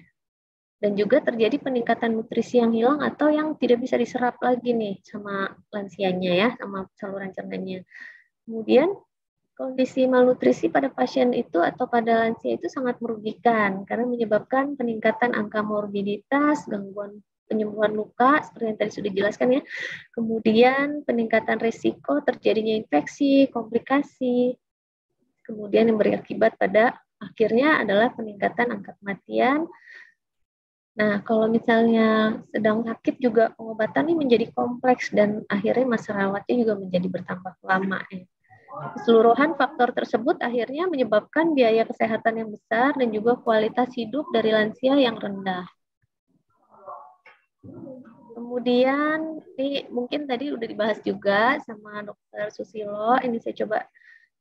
dan juga terjadi peningkatan nutrisi yang hilang atau yang tidak bisa diserap lagi nih sama lansianya ya, sama saluran cernanya. Kemudian kondisi malnutrisi pada pasien itu atau pada lansia itu sangat merugikan karena menyebabkan peningkatan angka morbiditas, gangguan penyembuhan luka, seperti yang tadi sudah dijelaskan ya. Kemudian peningkatan risiko terjadinya infeksi, komplikasi. Kemudian yang berakibat pada akhirnya adalah peningkatan angka kematian. Nah, kalau misalnya sedang sakit juga pengobatan ini menjadi kompleks dan akhirnya masa rawatnya juga menjadi bertambah lama. Keseluruhan faktor tersebut akhirnya menyebabkan biaya kesehatan yang besar dan juga kualitas hidup dari lansia yang rendah. Kemudian, ini mungkin tadi udah dibahas juga sama Dr. Susilo, ini saya coba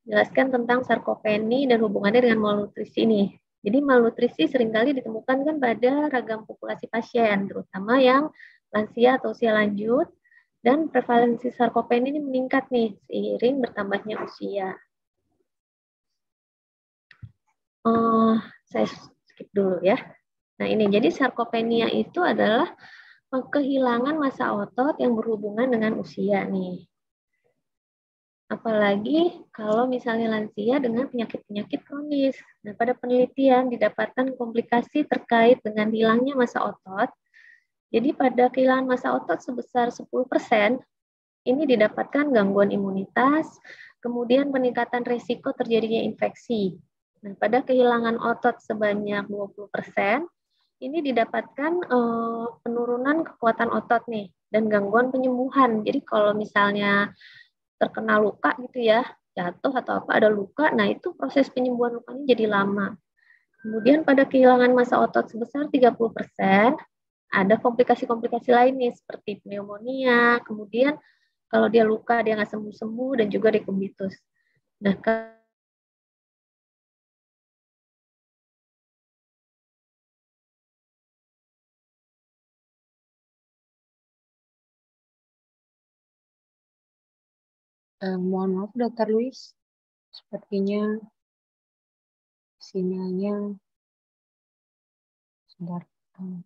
jelaskan tentang sarkopeni dan hubungannya dengan malnutrisi ini. Jadi malnutrisi seringkali ditemukan kan pada ragam populasi pasien, terutama yang lansia atau usia lanjut, dan prevalensi sarkopeni ini meningkat nih seiring bertambahnya usia. Saya skip dulu ya. Nah ini, jadi sarkopenia itu adalah kehilangan massa otot yang berhubungan dengan usia nih. Apalagi kalau misalnya lansia dengan penyakit-penyakit kronis. Nah, pada penelitian didapatkan komplikasi terkait dengan hilangnya massa otot. Jadi pada kehilangan massa otot sebesar 10%, ini didapatkan gangguan imunitas, kemudian peningkatan risiko terjadinya infeksi. Nah, pada kehilangan otot sebanyak 20%, ini didapatkan penurunan kekuatan otot nih, dan gangguan penyembuhan. Jadi kalau misalnya terkena luka gitu ya, jatuh atau apa ada luka, nah itu proses penyembuhan lukanya jadi lama. Kemudian pada kehilangan massa otot sebesar 30%, ada komplikasi-komplikasi lain nih seperti pneumonia, kemudian kalau dia luka dia nggak sembuh-sembuh dan juga dekumbitus. Nah, Mohon maaf, Dr. Luis. Sepertinya sinyalnya sebentar.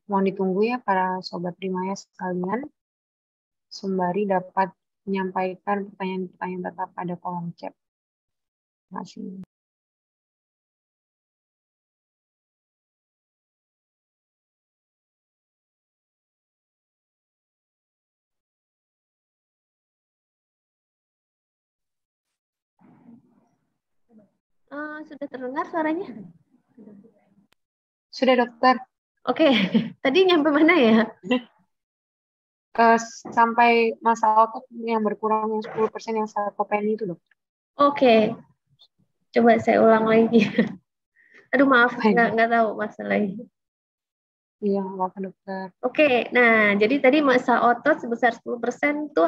Mohon ditunggu ya para sobat Primaya sekalian, sembari dapat menyampaikan pertanyaan-pertanyaan tetap pada kolom chat. Terima kasih. Sudah terdengar suaranya? Sudah, dokter. Oke, tadi nyampe mana ya? Sampai massa otot yang berkurang yang 10% yang sarkopeni itu, dok. Oke, coba saya ulang lagi. Aduh maaf, nggak tahu masalahnya. Iya, apa dokter. Oke, nah jadi tadi massa otot sebesar 10% tuh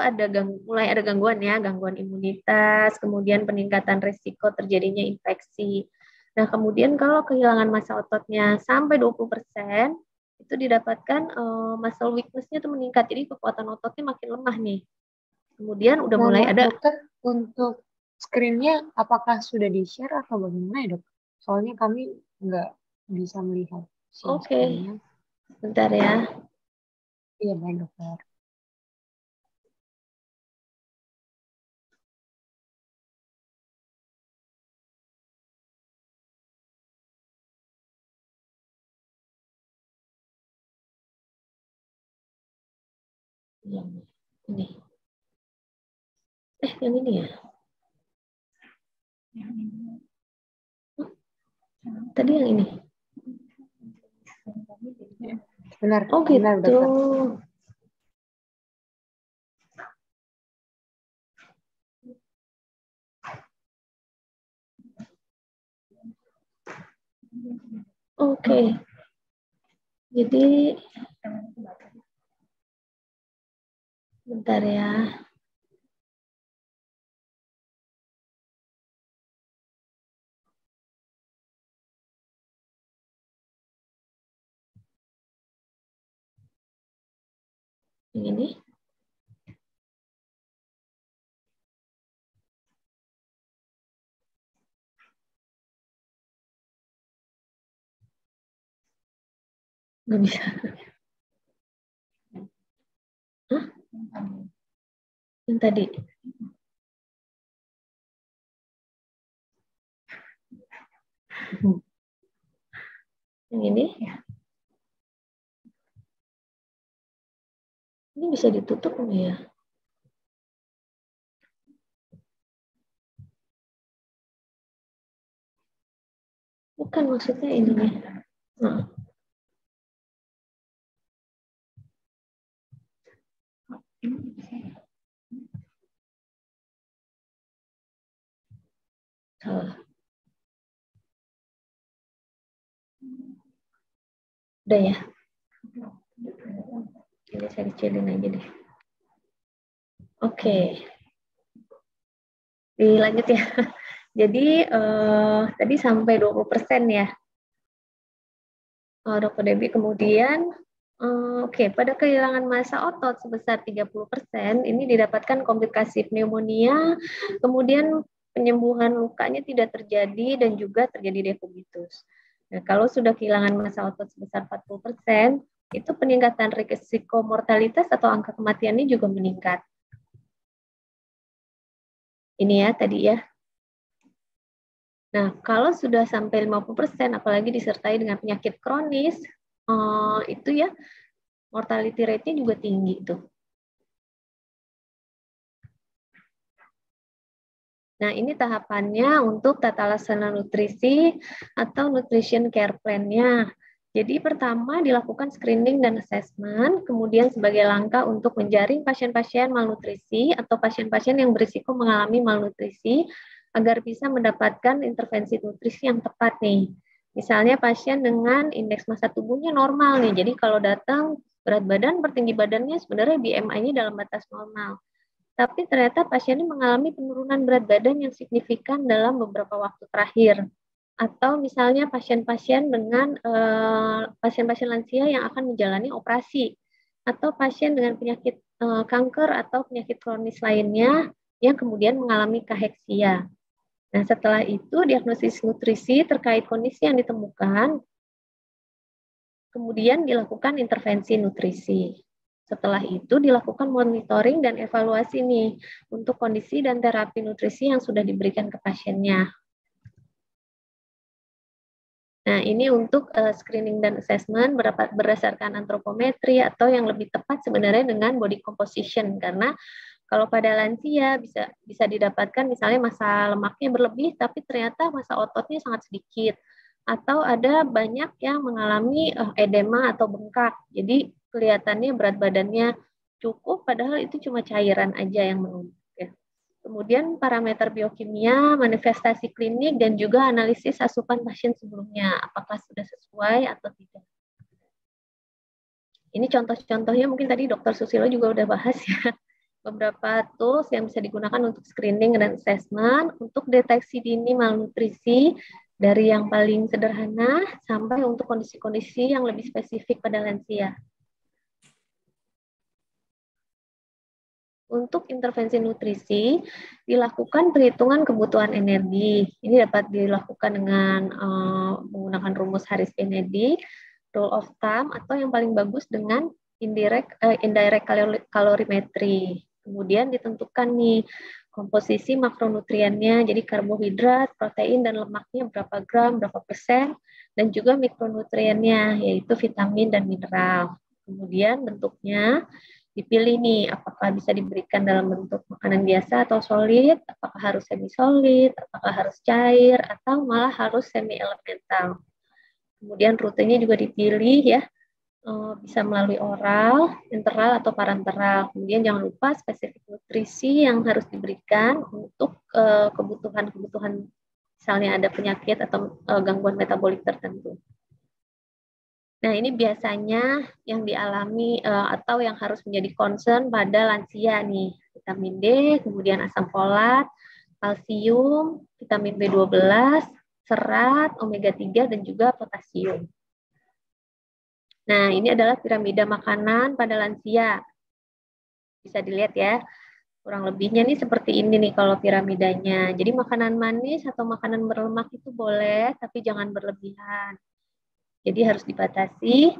mulai ada gangguan ya, gangguan imunitas, kemudian peningkatan risiko terjadinya infeksi. Nah, kemudian kalau kehilangan massa ototnya sampai 20%, itu didapatkan muscle weakness-nya tuh meningkat, jadi kekuatan ototnya makin lemah nih. Kemudian udah mulai ada... Dokter, untuk screen-nya apakah sudah di-share atau bagaimana ya, dok? Soalnya kami nggak bisa melihat. Oke, bentar ya. Iya, baik dokter. Ini. Yang ini ya? Tadi yang ini? Benar. Oh gitu. Benar, dokter. Oke. Jadi bentar ya. Yang ini. Nggak bisa. Hah? Yang tadi. Yang ini. Ini bisa ditutup nggak ya? Bukan maksudnya ininya. Nah. Salah. Udah ya. Ini saya kecilin aja deh. Oke. Dilanjut ya. Jadi tadi sampai 20% ya. Dr. Debbie, kemudian pada kehilangan massa otot sebesar 30%, ini didapatkan komplikasi pneumonia, kemudian penyembuhan lukanya tidak terjadi dan juga terjadi defubitus. Nah, kalau sudah kehilangan massa otot sebesar 40%, itu peningkatan risiko mortalitas atau angka kematiannya juga meningkat. Ini ya tadi ya. Nah, kalau sudah sampai 50%, apalagi disertai dengan penyakit kronis, itu ya, mortality rate-nya juga tinggi tuh. Nah, ini tahapannya untuk tata laksana nutrisi atau nutrition care plan-nya. Jadi pertama dilakukan screening dan assessment, kemudian sebagai langkah untuk menjaring pasien-pasien malnutrisi atau pasien-pasien yang berisiko mengalami malnutrisi agar bisa mendapatkan intervensi nutrisi yang tepat nih. Misalnya pasien dengan indeks massa tubuhnya normal nih, jadi kalau datang berat badan per tinggi badannya sebenarnya BMI-nya dalam batas normal. Tapi ternyata pasien ini mengalami penurunan berat badan yang signifikan dalam beberapa waktu terakhir. Atau misalnya pasien-pasien dengan pasien-pasien lansia yang akan menjalani operasi, atau pasien dengan penyakit kanker atau penyakit kronis lainnya yang kemudian mengalami kaheksia. Nah, setelah itu diagnosis nutrisi terkait kondisi yang ditemukan, kemudian dilakukan intervensi nutrisi. Setelah itu dilakukan monitoring dan evaluasi nih untuk kondisi dan terapi nutrisi yang sudah diberikan ke pasiennya. Nah, ini untuk screening dan assessment berdasarkan antropometri atau yang lebih tepat sebenarnya dengan body composition, karena kalau pada lansia bisa didapatkan misalnya massa lemaknya berlebih tapi ternyata massa ototnya sangat sedikit, atau ada banyak yang mengalami edema atau bengkak. Jadi kelihatannya berat badannya cukup padahal itu cuma cairan aja yang menumpuk. Kemudian parameter biokimia, manifestasi klinik, dan juga analisis asupan pasien sebelumnya, apakah sudah sesuai atau tidak. Ini contoh-contohnya mungkin tadi Dr. Susilo juga udah bahas ya, beberapa tools yang bisa digunakan untuk screening dan assessment, untuk deteksi dini malnutrisi, dari yang paling sederhana sampai untuk kondisi-kondisi yang lebih spesifik pada lansia. Untuk intervensi nutrisi, dilakukan perhitungan kebutuhan energi. Ini dapat dilakukan dengan menggunakan rumus Harris-Benedict, rule of thumb, atau yang paling bagus dengan indirect kalorimetri. Kemudian ditentukan nih komposisi makronutriennya, jadi karbohidrat, protein, dan lemaknya berapa gram, berapa persen, dan juga mikronutriennya, yaitu vitamin dan mineral. Kemudian bentuknya dipilih nih, apakah bisa diberikan dalam bentuk makanan biasa atau solid, apakah harus semi-solid, apakah harus cair, atau malah harus semi-elemental. Kemudian rutenya juga dipilih ya, bisa melalui oral, enteral, atau parenteral. Kemudian jangan lupa spesifik nutrisi yang harus diberikan untuk kebutuhan-kebutuhan, misalnya ada penyakit atau gangguan metabolik tertentu. Nah, ini biasanya yang dialami atau yang harus menjadi concern pada lansia nih. Vitamin D, kemudian asam folat, kalsium, vitamin B12, serat, omega 3, dan juga potasium. Nah, ini adalah piramida makanan pada lansia. Bisa dilihat ya, kurang lebihnya nih seperti ini nih kalau piramidanya. Jadi makanan manis atau makanan berlemak itu boleh, tapi jangan berlebihan. Jadi harus dibatasi.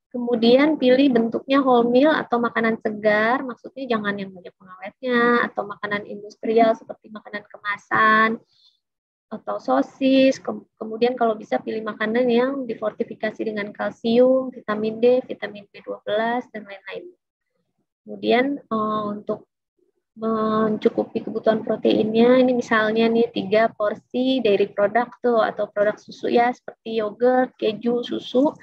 Kemudian pilih bentuknya whole meal atau makanan segar, maksudnya jangan yang banyak pengawetnya, atau makanan industrial seperti makanan kemasan, atau sosis. Kemudian kalau bisa pilih makanan yang difortifikasi dengan kalsium, vitamin D, vitamin B12, dan lain-lain. Kemudian untuk mencukupi kebutuhan proteinnya, ini misalnya nih 3 porsi dairy product tuh atau produk susu ya, seperti yogurt, keju, susu.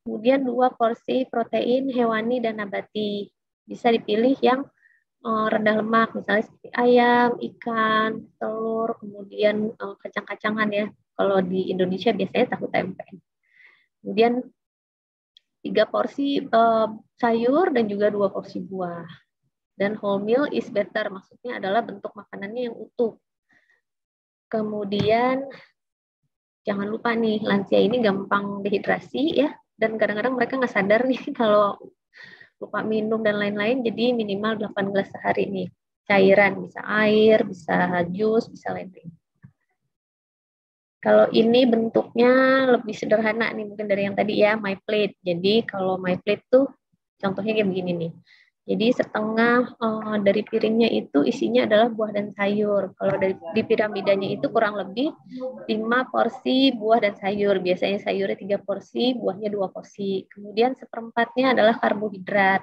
Kemudian 2 porsi protein hewani dan nabati. Bisa dipilih yang rendah lemak, misalnya seperti ayam, ikan, telur, kemudian kacang-kacangan ya. Kalau di Indonesia biasanya tahu tempe. Kemudian 3 porsi sayur dan juga 2 porsi buah. Dan whole meal is better, maksudnya adalah bentuk makanannya yang utuh. Kemudian jangan lupa nih, lansia ini gampang dehidrasi ya, dan kadang-kadang mereka nggak sadar nih kalau lupa minum dan lain-lain, jadi minimal 8 gelas sehari nih. Cairan, bisa air, bisa jus, bisa lain-lain. Kalau ini bentuknya lebih sederhana nih, mungkin dari yang tadi ya, my plate. Jadi kalau my plate tuh contohnya kayak begini nih. Jadi setengah dari piringnya itu isinya adalah buah dan sayur. Kalau di piramidanya itu kurang lebih 5 porsi buah dan sayur. Biasanya sayurnya 3 porsi, buahnya 2 porsi. Kemudian seperempatnya adalah karbohidrat.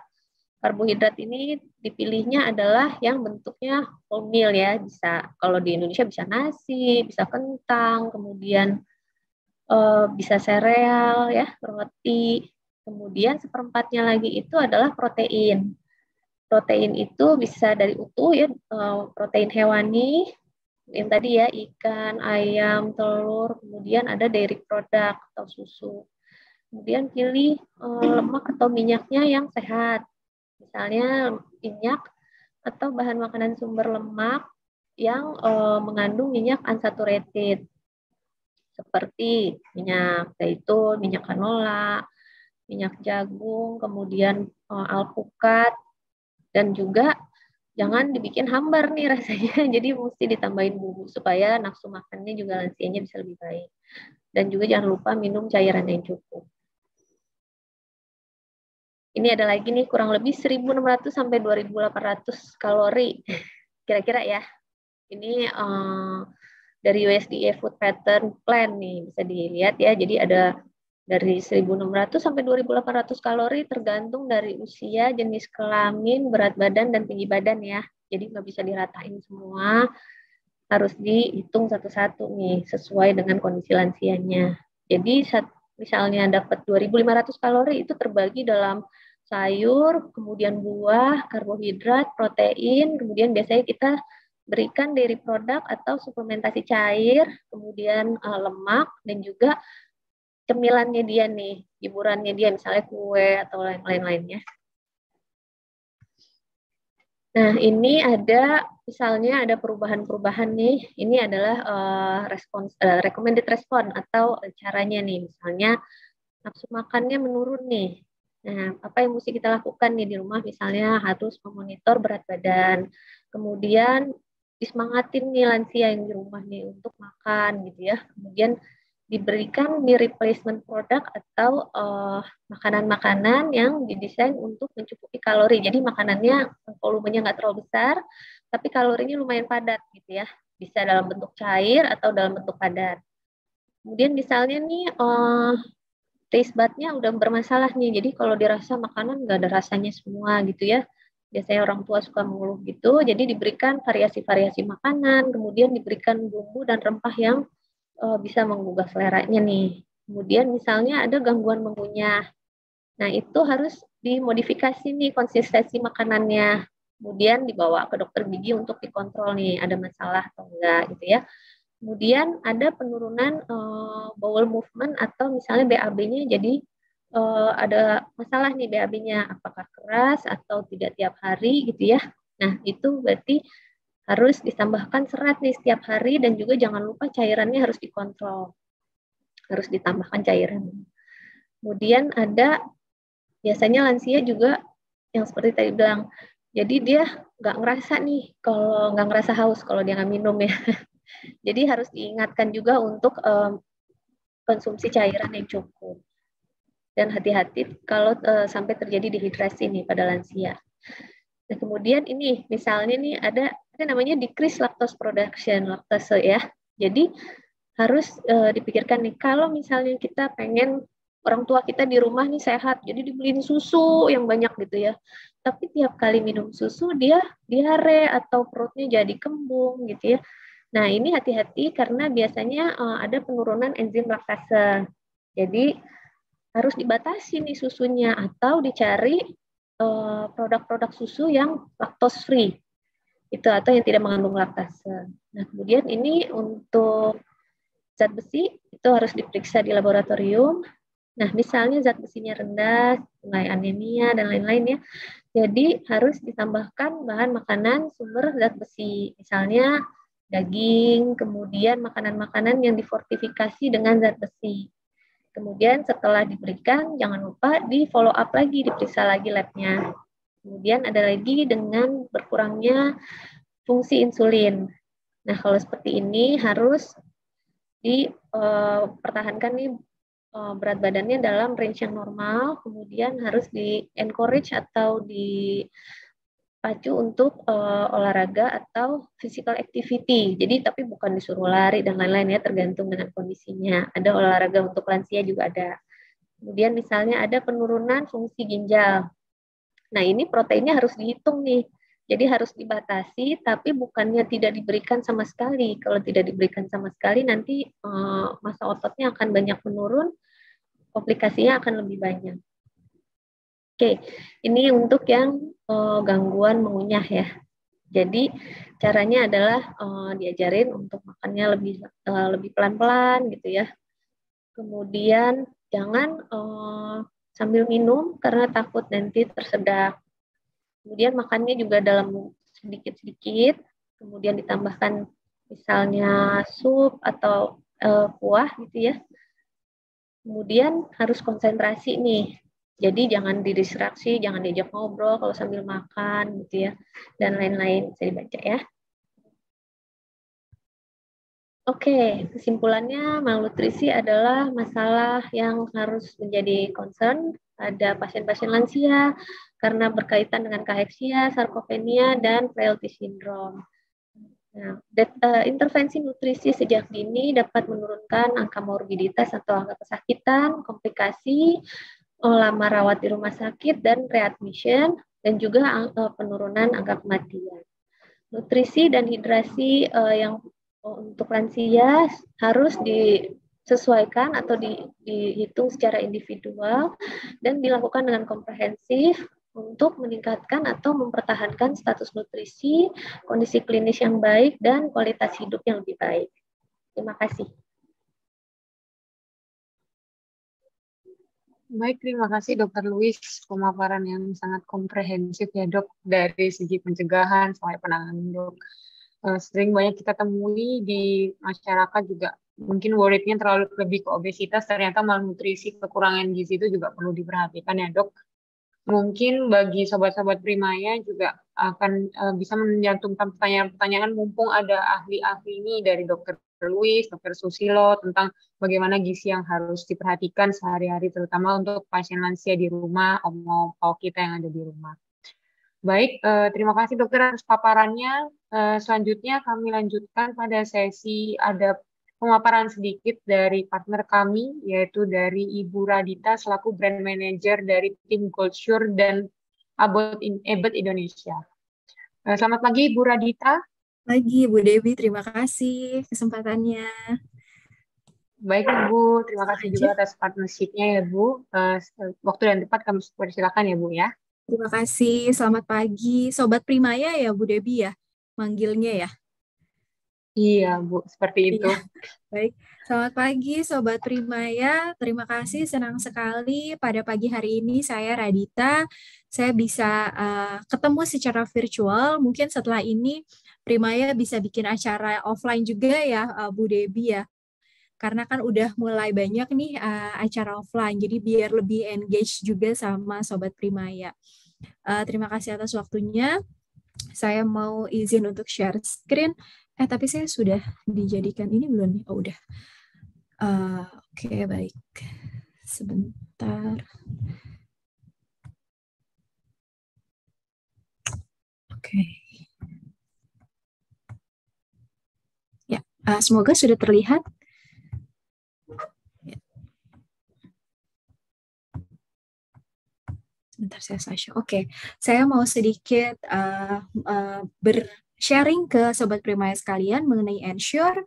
Karbohidrat ini dipilihnya adalah yang bentuknya whole meal ya. Bisa, kalau di Indonesia bisa nasi, bisa kentang, kemudian bisa sereal ya, roti. Kemudian seperempatnya lagi itu adalah protein. Protein itu bisa dari utuh ya, protein hewani, yang tadi ya, ikan, ayam, telur, kemudian ada dairy product atau susu. Kemudian pilih lemak atau minyaknya yang sehat. Misalnya minyak atau bahan makanan sumber lemak yang mengandung minyak unsaturated. Seperti minyak zaitun, minyak canola, minyak jagung, kemudian alpukat. Dan juga jangan dibikin hambar nih rasanya, jadi mesti ditambahin bumbu supaya nafsu makannya juga lansianya bisa lebih baik. Dan juga jangan lupa minum cairan yang cukup. Ini ada lagi nih, kurang lebih 1.600 sampai 2.800 kalori, kira-kira ya. Ini dari USDA Food Pattern Plan nih, bisa dilihat ya, jadi ada dari 1.600 sampai 2.800 kalori tergantung dari usia, jenis kelamin, berat badan, dan tinggi badan ya. Jadi nggak bisa diratain semua, harus dihitung satu-satu nih, sesuai dengan kondisi lansianya. Jadi misalnya dapat 2.500 kalori itu terbagi dalam sayur, kemudian buah, karbohidrat, protein, kemudian biasanya kita berikan dairy product atau suplementasi cair, kemudian lemak, dan juga cemilannya dia nih, hiburannya dia, misalnya kue atau lain-lainnya. Nah, ini ada, misalnya ada perubahan-perubahan nih, ini adalah recommended response atau caranya nih, misalnya nafsu makannya menurun nih. Nah, apa yang mesti kita lakukan nih di rumah, misalnya harus memonitor berat badan, kemudian disemangatin nih lansia yang di rumah nih untuk makan gitu ya, kemudian diberikan meal replacement product atau makanan-makanan yang didesain untuk mencukupi kalori. Jadi makanannya volumenya nggak terlalu besar, tapi kalorinya lumayan padat gitu ya. Bisa dalam bentuk cair atau dalam bentuk padat. Kemudian misalnya nih taste bud-nya udah bermasalah nih. Jadi kalau dirasa makanan nggak ada rasanya semua gitu ya. Biasanya orang tua suka mengeluh gitu. Jadi diberikan variasi-variasi makanan, kemudian diberikan bumbu dan rempah yang bisa menggugah seleranya nih. Kemudian misalnya ada gangguan mengunyah. Nah, itu harus dimodifikasi nih konsistensi makanannya. Kemudian dibawa ke dokter gigi untuk dikontrol nih, ada masalah atau enggak gitu ya. Kemudian ada penurunan bowel movement atau misalnya BAB-nya jadi ada masalah nih BAB-nya, apakah keras atau tidak tiap hari gitu ya. Nah, itu berarti harus ditambahkan serat nih setiap hari dan juga jangan lupa cairannya harus dikontrol. Harus ditambahkan cairan. Kemudian ada biasanya lansia juga yang seperti tadi bilang, jadi dia nggak ngerasa nih kalau nggak ngerasa haus kalau dia nggak minum ya. Jadi harus diingatkan juga untuk konsumsi cairan yang cukup. Dan hati-hati kalau sampai terjadi dehidrasi nih pada lansia. Nah, kemudian ini misalnya nih ada namanya decrease lactose production, laktase ya. Jadi harus dipikirkan nih, kalau misalnya kita pengen orang tua kita di rumah nih sehat, jadi dibeliin susu yang banyak gitu ya. tapi tiap kali minum susu dia diare atau perutnya jadi kembung gitu ya. Nah, ini hati-hati karena biasanya ada penurunan enzim laktase. Jadi harus dibatasi nih susunya atau dicari produk-produk susu yang lactose free. Itu atau yang tidak mengandung laktase. Nah, kemudian ini untuk zat besi itu harus diperiksa di laboratorium. Nah, misalnya zat besinya rendah, mulai anemia dan lain-lain ya. Jadi harus ditambahkan bahan makanan sumber zat besi. Misalnya daging, kemudian makanan-makanan yang difortifikasi dengan zat besi. Kemudian setelah diberikan, jangan lupa di follow up lagi, diperiksa lagi labnya. Kemudian ada lagi dengan berkurangnya fungsi insulin. Nah, kalau seperti ini harus dipertahankan nih berat badannya dalam range yang normal, kemudian harus di-encourage atau dipacu untuk olahraga atau physical activity. Jadi tapi bukan disuruh lari dan lain-lain ya, tergantung dengan kondisinya. Ada olahraga untuk lansia juga ada. Kemudian misalnya ada penurunan fungsi ginjal. Nah, ini proteinnya harus dihitung nih. Jadi harus dibatasi, tapi bukannya tidak diberikan sama sekali. Kalau tidak diberikan sama sekali, nanti massa ototnya akan banyak menurun, komplikasinya akan lebih banyak. Oke, ini untuk yang gangguan mengunyah ya. Jadi caranya adalah diajarin untuk makannya lebih pelan-pelan gitu ya. Kemudian jangan sambil minum karena takut nanti tersedak. Kemudian makannya juga dalam sedikit-sedikit. Kemudian ditambahkan misalnya sup atau kuah gitu ya. Kemudian harus konsentrasi nih. Jadi jangan didistraksi, jangan diajak ngobrol kalau sambil makan gitu ya, dan lain-lain. Bisa dibaca ya. Oke, kesimpulannya malnutrisi adalah masalah yang harus menjadi concern pada pasien-pasien lansia karena berkaitan dengan kaheksia, sarkopenia, dan frailty syndrome. Nah, intervensi nutrisi sejak dini dapat menurunkan angka morbiditas atau angka kesakitan, komplikasi, lama rawat di rumah sakit dan readmission, dan juga penurunan angka kematian. Nutrisi dan hidrasi yang untuk lansia harus disesuaikan atau dihitung secara individual dan dilakukan dengan komprehensif untuk meningkatkan atau mempertahankan status nutrisi, kondisi klinis yang baik, dan kualitas hidup yang lebih baik. Terima kasih. Baik, terima kasih Dr. Louis, pemaparan yang sangat komprehensif ya dok, dari segi pencegahan sampai penanganan dok. Sering banyak kita temui di masyarakat juga, mungkin worry-nya terlalu lebih ke obesitas, ternyata malnutrisi, kekurangan gizi itu juga perlu diperhatikan ya dok. Mungkin bagi sobat-sobat Primaya juga akan bisa menyantumkan pertanyaan-pertanyaan mumpung ada ahli-ahli ini dari Dr. Louis, Dr. Susilo tentang bagaimana gizi yang harus diperhatikan sehari-hari terutama untuk pasien lansia di rumah, om-om kita yang ada di rumah. Baik, terima kasih dokter atas paparannya. Selanjutnya kami lanjutkan pada sesi ada pemaparan sedikit dari partner kami, yaitu dari Ibu Radita selaku Brand Manager dari tim Goldsure dan Abbott Indonesia. Selamat pagi Ibu Radita. Pagi Bu Dewi, terima kasih kesempatannya. Baik Ibu, terima kasih juga atas partnership-nya ya Bu. Waktu dan tempat kami persilakan ya Bu ya. Terima kasih, selamat pagi. Sobat Primaya ya Bu Dewi ya, manggilnya ya. Iya Bu, seperti itu. Iya. Baik, selamat pagi Sobat Primaya. Terima kasih, senang sekali pada pagi hari ini saya Radita. Saya bisa ketemu secara virtual. Mungkin setelah ini Primaya bisa bikin acara offline juga ya Bu Dewi ya. Karena kan udah mulai banyak nih acara offline, jadi biar lebih engage juga sama Sobat Primaya. Terima kasih atas waktunya. Saya mau izin untuk share screen. Tapi saya sudah dijadikan ini belum nih? Oh, udah. Oke, baik. Sebentar. Oke. Ya, semoga sudah terlihat. Bentar saya search. Oke, saya mau sedikit sharing ke Sobat Primaya sekalian mengenai Ensure.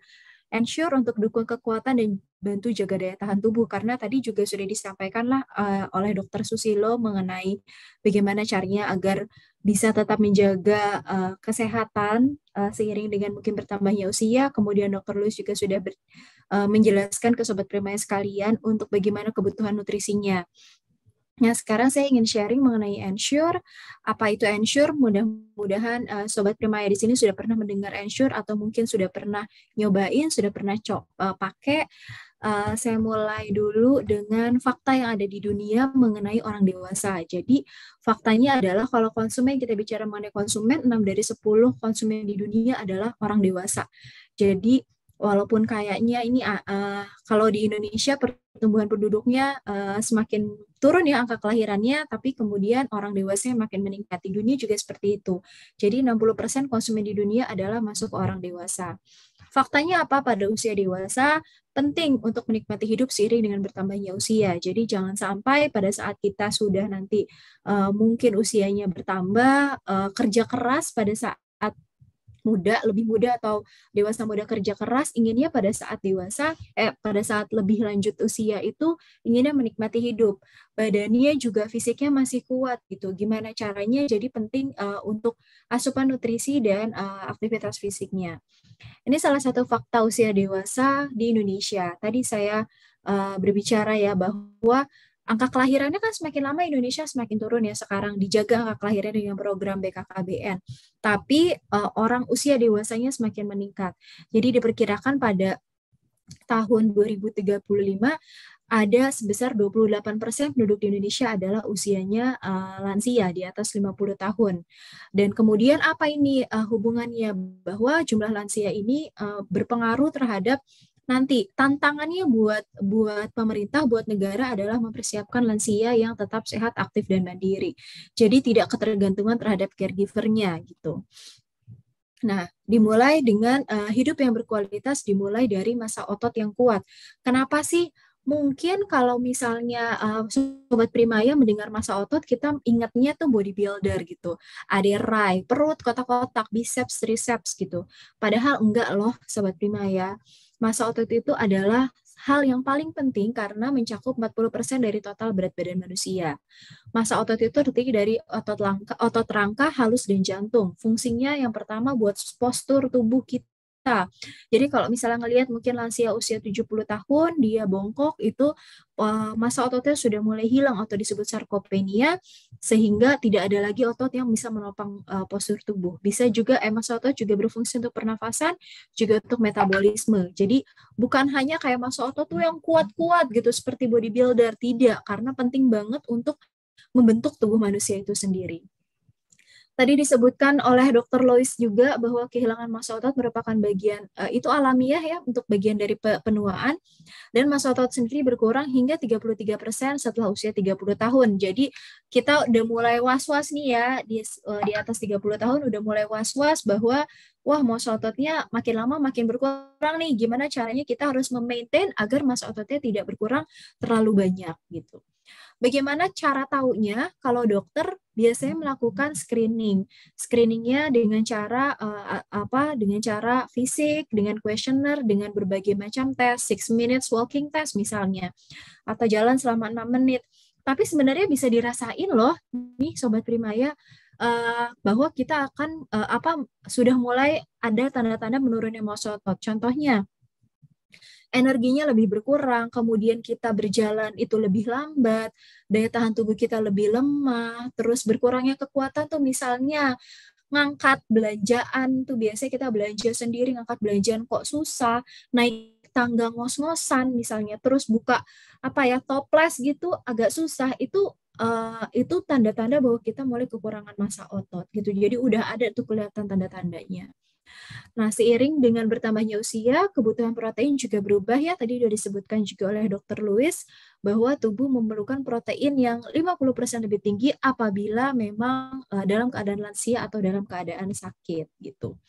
Ensure untuk dukung kekuatan dan bantu jaga daya tahan tubuh, karena tadi juga sudah disampaikan lah oleh Dr. Susilo mengenai bagaimana caranya agar bisa tetap menjaga kesehatan seiring dengan mungkin bertambahnya usia. Kemudian Dr. Luis juga sudah menjelaskan ke Sobat Primaya sekalian untuk bagaimana kebutuhan nutrisinya. Nah, sekarang saya ingin sharing mengenai Ensure. Apa itu Ensure? Mudah-mudahan Sobat Primaya di sini sudah pernah mendengar Ensure atau mungkin sudah pernah nyobain, sudah pernah pakai. Saya mulai dulu dengan fakta yang ada di dunia mengenai orang dewasa. Jadi, faktanya adalah kalau konsumen, kita bicara mengenai konsumen, 6 dari 10 konsumen di dunia adalah orang dewasa. Jadi, walaupun kayaknya ini kalau di Indonesia pertumbuhan penduduknya semakin turun ya angka kelahirannya, tapi kemudian orang dewasa yang makin meningkat. Di dunia juga seperti itu. Jadi 60% konsumen di dunia adalah masuk ke orang dewasa. Faktanya apa pada usia dewasa? Penting untuk menikmati hidup seiring dengan bertambahnya usia. Jadi jangan sampai pada saat kita sudah nanti mungkin usianya bertambah, kerja keras pada saat muda, lebih muda atau dewasa muda kerja keras, inginnya pada saat dewasa, pada saat lebih lanjut usia itu inginnya menikmati hidup. Badannya juga fisiknya masih kuat gitu. Gimana caranya? Jadi penting untuk asupan nutrisi dan aktivitas fisiknya. Ini salah satu fakta usia dewasa di Indonesia. Tadi saya berbicara ya bahwa angka kelahirannya kan semakin lama Indonesia semakin turun ya, sekarang dijaga angka kelahiran dengan program BKKBN. Tapi orang usia dewasanya semakin meningkat. Jadi diperkirakan pada tahun 2035 ada sebesar 28% penduduk di Indonesia adalah usianya lansia di atas 50 tahun. Dan kemudian apa ini hubungannya, bahwa jumlah lansia ini berpengaruh terhadap nanti tantangannya buat pemerintah, buat negara adalah mempersiapkan lansia yang tetap sehat, aktif, dan mandiri. Jadi tidak ketergantungan terhadap caregiver-nya gitu. Nah, dimulai dengan hidup yang berkualitas, dimulai dari masa otot yang kuat. Kenapa sih? Mungkin kalau misalnya Sobat Primaya mendengar masa otot, kita ingatnya tuh bodybuilder gitu. Ada rai, perut, kotak-kotak, biceps, triceps gitu. Padahal enggak loh Sobat Primaya. Masa otot itu adalah hal yang paling penting karena mencakup 40% dari total berat badan manusia. Masa otot itu terdiri dari otot rangka, halus, dan jantung. Fungsinya yang pertama buat postur tubuh kita. Jadi kalau misalnya ngelihat mungkin lansia usia 70 tahun, dia bongkok, itu masa ototnya sudah mulai hilang atau disebut sarkopenia, sehingga tidak ada lagi otot yang bisa menopang postur tubuh. Bisa juga masa otot juga berfungsi untuk pernafasan, juga untuk metabolisme. Jadi bukan hanya kayak masa otot tuh yang kuat-kuat gitu seperti bodybuilder, tidak, karena penting banget untuk membentuk tubuh manusia itu sendiri. Tadi disebutkan oleh Dr. Lois juga bahwa kehilangan massa otot merupakan bagian itu alamiah ya untuk bagian dari penuaan, dan massa otot sendiri berkurang hingga 33% setelah usia 30 tahun. Jadi kita udah mulai was-was nih ya di atas 30 tahun udah mulai was-was bahwa wah massa ototnya makin lama makin berkurang nih. Gimana caranya kita harus memaintain agar massa ototnya tidak berkurang terlalu banyak gitu. Bagaimana cara taunya? Kalau dokter biasanya melakukan screening. Screeningnya dengan cara dengan cara fisik, dengan kuesioner, dengan berbagai macam tes, 6 minutes walking test misalnya, atau jalan selama 6 menit. Tapi sebenarnya bisa dirasain loh, nih Sobat Primaya, bahwa kita akan sudah mulai ada tanda-tanda menurunnya massa otot. Contohnya, energinya lebih berkurang, kemudian kita berjalan itu lebih lambat, daya tahan tubuh kita lebih lemah, terus berkurangnya kekuatan tuh misalnya ngangkat belanjaan tuh biasanya kita belanja sendiri, ngangkat belanjaan kok susah, naik tangga ngos-ngosan misalnya, terus buka toples gitu agak susah, itu tanda-tanda bahwa kita mulai kekurangan massa otot gitu. Jadi udah ada tuh kelihatan tanda-tandanya. Nah, seiring dengan bertambahnya usia, kebutuhan protein juga berubah ya. Tadi sudah disebutkan juga oleh Dr. Luis bahwa tubuh memerlukan protein yang 50% lebih tinggi apabila memang dalam keadaan lansia atau dalam keadaan sakit gitu.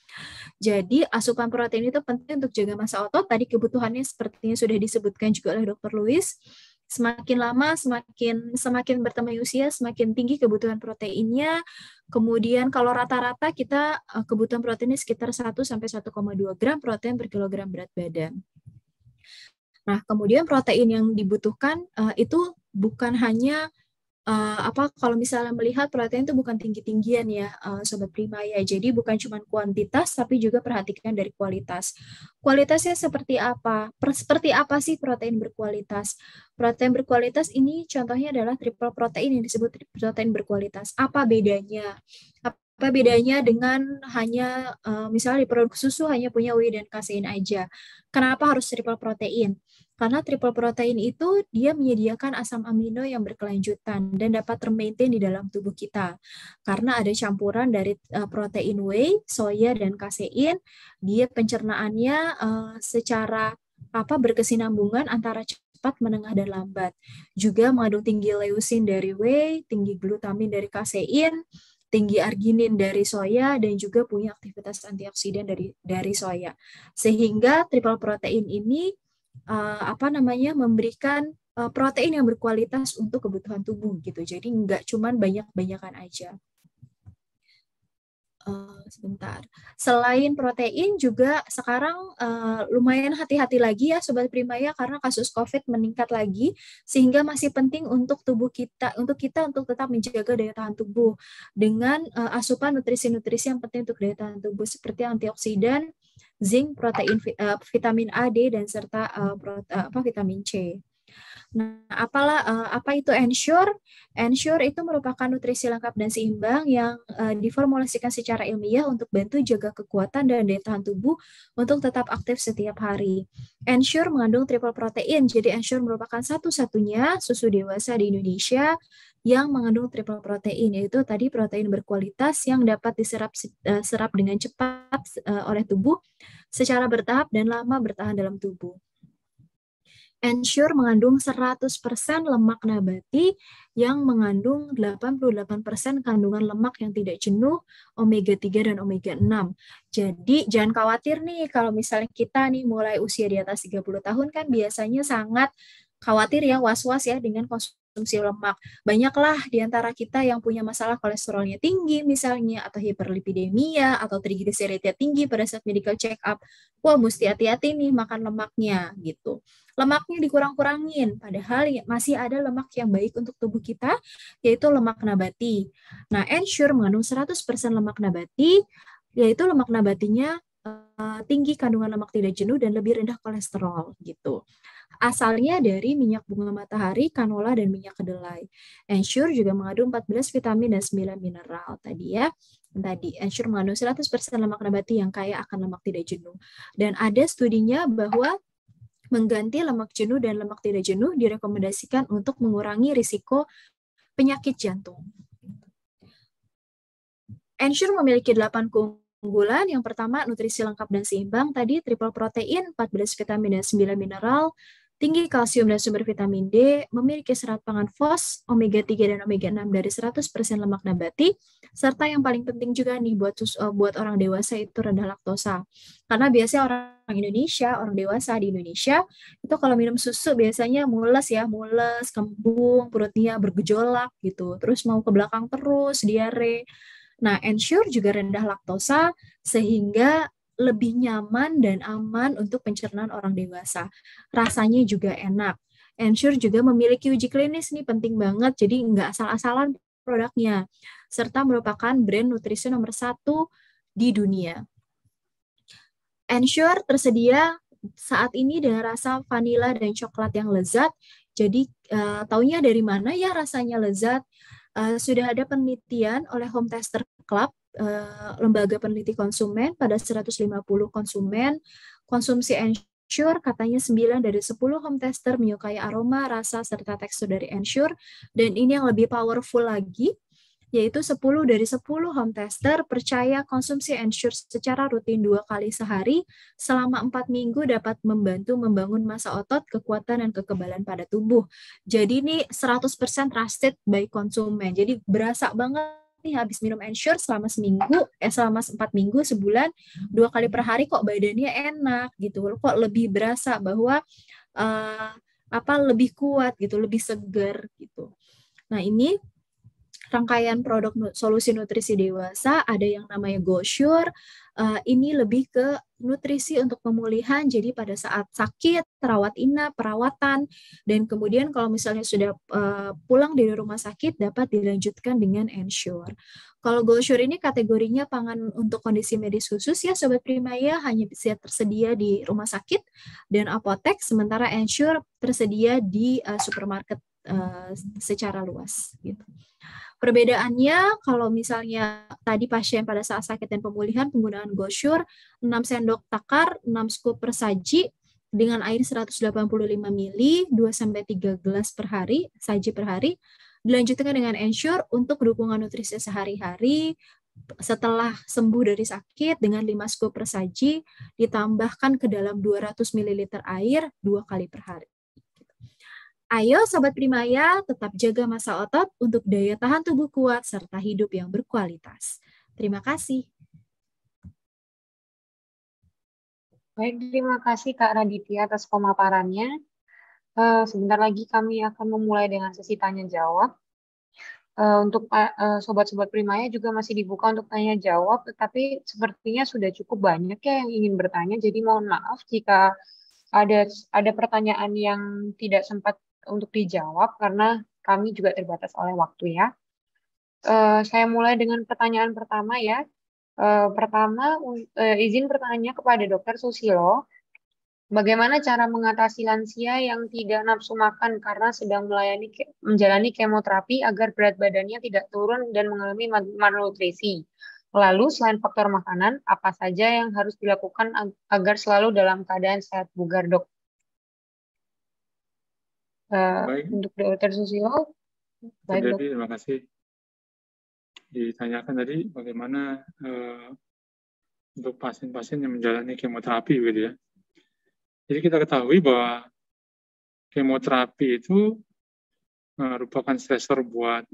Jadi, asupan protein itu penting untuk jaga massa otot. Tadi kebutuhannya sepertinya sudah disebutkan juga oleh Dr. Luis. Semakin lama, semakin bertambah usia, semakin tinggi kebutuhan proteinnya. Kemudian kalau rata-rata kita kebutuhan proteinnya sekitar 1 sampai 1,2 gram protein per kilogram berat badan. Nah, kemudian protein yang dibutuhkan itu bukan hanya kalau misalnya melihat protein itu bukan tinggi-tinggian ya, Sobat Prima ya. Jadi bukan cuma kuantitas, tapi juga perhatikan dari kualitas. Kualitasnya seperti apa? Seperti apa sih protein berkualitas? Protein berkualitas ini contohnya adalah triple protein yang disebut protein berkualitas. Apa bedanya? Apa bedanya dengan hanya misalnya di produk susu hanya punya whey dan kasein aja? Kenapa harus triple protein? Karena triple protein itu dia menyediakan asam amino yang berkelanjutan dan dapat termaintain di dalam tubuh kita. Karena ada campuran dari protein whey, soya, dan kasein, dia pencernaannya secara berkesinambungan antara cepat, menengah, dan lambat. Juga mengandung tinggi leusin dari whey, tinggi glutamin dari kasein, tinggi arginin dari soya, dan juga punya aktivitas antioksidan dari soya. Sehingga triple protein ini memberikan protein yang berkualitas untuk kebutuhan tubuh gitu. Jadi nggak cuman banyak-banyakan aja. Sebentar. Selain protein juga sekarang lumayan hati-hati lagi ya Sobat Primaya, karena kasus COVID meningkat lagi, sehingga masih penting untuk kita untuk tetap menjaga daya tahan tubuh dengan asupan nutrisi-nutrisi yang penting untuk daya tahan tubuh seperti antioksidan, zinc, protein, vitamin A, D, dan serta vitamin C. Nah, apa itu Ensure? Ensure itu merupakan nutrisi lengkap dan seimbang yang diformulasikan secara ilmiah untuk bantu jaga kekuatan dan daya tahan tubuh untuk tetap aktif setiap hari. Ensure mengandung triple protein, jadi Ensure merupakan satu-satunya susu dewasa di Indonesia yang mengandung triple protein, yaitu tadi protein berkualitas yang dapat diserap dengan cepat oleh tubuh secara bertahap dan lama bertahan dalam tubuh. Ensure mengandung 100% lemak nabati yang mengandung 88% kandungan lemak yang tidak jenuh, omega 3 dan omega 6. Jadi jangan khawatir nih kalau misalnya kita nih mulai usia di atas 30 tahun kan biasanya sangat khawatir ya, was-was ya dengan konsumsi lemak. Banyaklah di antara kita yang punya masalah kolesterolnya tinggi misalnya, atau hiperlipidemia, atau trigliseridnya tinggi pada saat medical check up. Wah, mesti hati-hati nih makan lemaknya gitu. Lemaknya dikurang-kurangin, padahal masih ada lemak yang baik untuk tubuh kita, yaitu lemak nabati. Nah, Ensure mengandung 100% lemak nabati, yaitu lemak nabatinya tinggi kandungan lemak tidak jenuh dan lebih rendah kolesterol gitu. Asalnya dari minyak bunga matahari, canola, dan minyak kedelai. Ensure juga mengandung 14 vitamin dan 9 mineral tadi ya. Ensure mengandung 100% lemak nabati yang kaya akan lemak tidak jenuh. Dan ada studinya bahwa mengganti lemak jenuh dan lemak tidak jenuh direkomendasikan untuk mengurangi risiko penyakit jantung. Ensure memiliki 8 keunggulan. Yang pertama, nutrisi lengkap dan seimbang. Tadi triple protein, 14 vitamin dan 9 mineral, tinggi kalsium dan sumber vitamin D, memiliki serat pangan fos, omega 3 dan omega 6 dari 100% lemak nabati, serta yang paling penting juga nih buat orang dewasa itu rendah laktosa. Karena biasanya orang dewasa di Indonesia itu kalau minum susu biasanya mules, kembung, perutnya bergejolak gitu, terus mau ke belakang terus, diare. Nah, Ensure juga rendah laktosa sehingga lebih nyaman dan aman untuk pencernaan orang dewasa. Rasanya juga enak. Ensure juga memiliki uji klinis nih, penting banget, jadi nggak asal-asalan produknya. Serta merupakan brand nutrisi nomor 1 di dunia. Ensure tersedia saat ini dengan rasa vanila dan coklat yang lezat. Jadi taunya dari mana ya rasanya lezat? Sudah ada penelitian oleh Home Tester Club, lembaga peneliti konsumen, pada 150 konsumen. Konsumsi Ensure katanya 9 dari 10 home tester menyukai aroma, rasa, serta tekstur dari Ensure. Dan ini yang lebih powerful lagi, yaitu 10 dari 10 home tester percaya konsumsi Ensure secara rutin 2 kali sehari selama 4 minggu dapat membantu membangun massa otot, kekuatan, dan kekebalan pada tubuh. Jadi ini 100% trusted by konsumen. Jadi berasa banget nih habis minum Ensure selama 4 minggu, sebulan, 2 kali per hari kok badannya enak gitu. Kok lebih berasa bahwa lebih kuat gitu, lebih segar gitu. Nah, ini rangkaian produk solusi nutrisi dewasa, ada yang namanya GoSure. Ini lebih ke nutrisi untuk pemulihan, jadi pada saat sakit, rawat inap, perawatan, dan kemudian kalau misalnya sudah pulang dari rumah sakit, dapat dilanjutkan dengan Ensure. Kalau GoSure ini kategorinya pangan untuk kondisi medis khusus ya Sobat Primaya, hanya bisa tersedia di rumah sakit dan apotek, sementara Ensure tersedia di supermarket secara luas gitu. Perbedaannya kalau misalnya tadi pasien pada saat sakit dan pemulihan penggunaan GoSure 6 sendok takar, 6 scoop per saji dengan air 185 ml, 2-3 gelas per hari, saji per hari. Dilanjutkan dengan Ensure untuk dukungan nutrisi sehari-hari setelah sembuh dari sakit dengan 5 scoop per saji, ditambahkan ke dalam 200 ml air 2 kali per hari. Ayo Sobat Primaya, tetap jaga massa otot untuk daya tahan tubuh kuat serta hidup yang berkualitas. Terima kasih. Baik, terima kasih Kak Raditya atas pemaparannya. Sebentar lagi kami akan memulai dengan sesi tanya-jawab. Untuk Sobat-Sobat Primaya juga masih dibuka untuk tanya-jawab, tetapi sepertinya sudah cukup banyak ya yang ingin bertanya, jadi mohon maaf jika ada pertanyaan yang tidak sempat untuk dijawab karena kami juga terbatas oleh waktu ya. Saya mulai dengan pertanyaan pertama ya. Pertama, izin bertanya kepada Dr. Susilo, bagaimana cara mengatasi lansia yang tidak nafsu makan karena sedang menjalani kemoterapi agar berat badannya tidak turun dan mengalami malnutrisi? Lalu selain faktor makanan, apa saja yang harus dilakukan agar selalu dalam keadaan sehat bugar, Dok? Baik. Untuk Dr. Susilo. Baik, Dok. Terima kasih. Ditanyakan tadi bagaimana untuk pasien-pasien yang menjalani kemoterapi gitu ya. Jadi kita ketahui bahwa kemoterapi itu merupakan stresor buat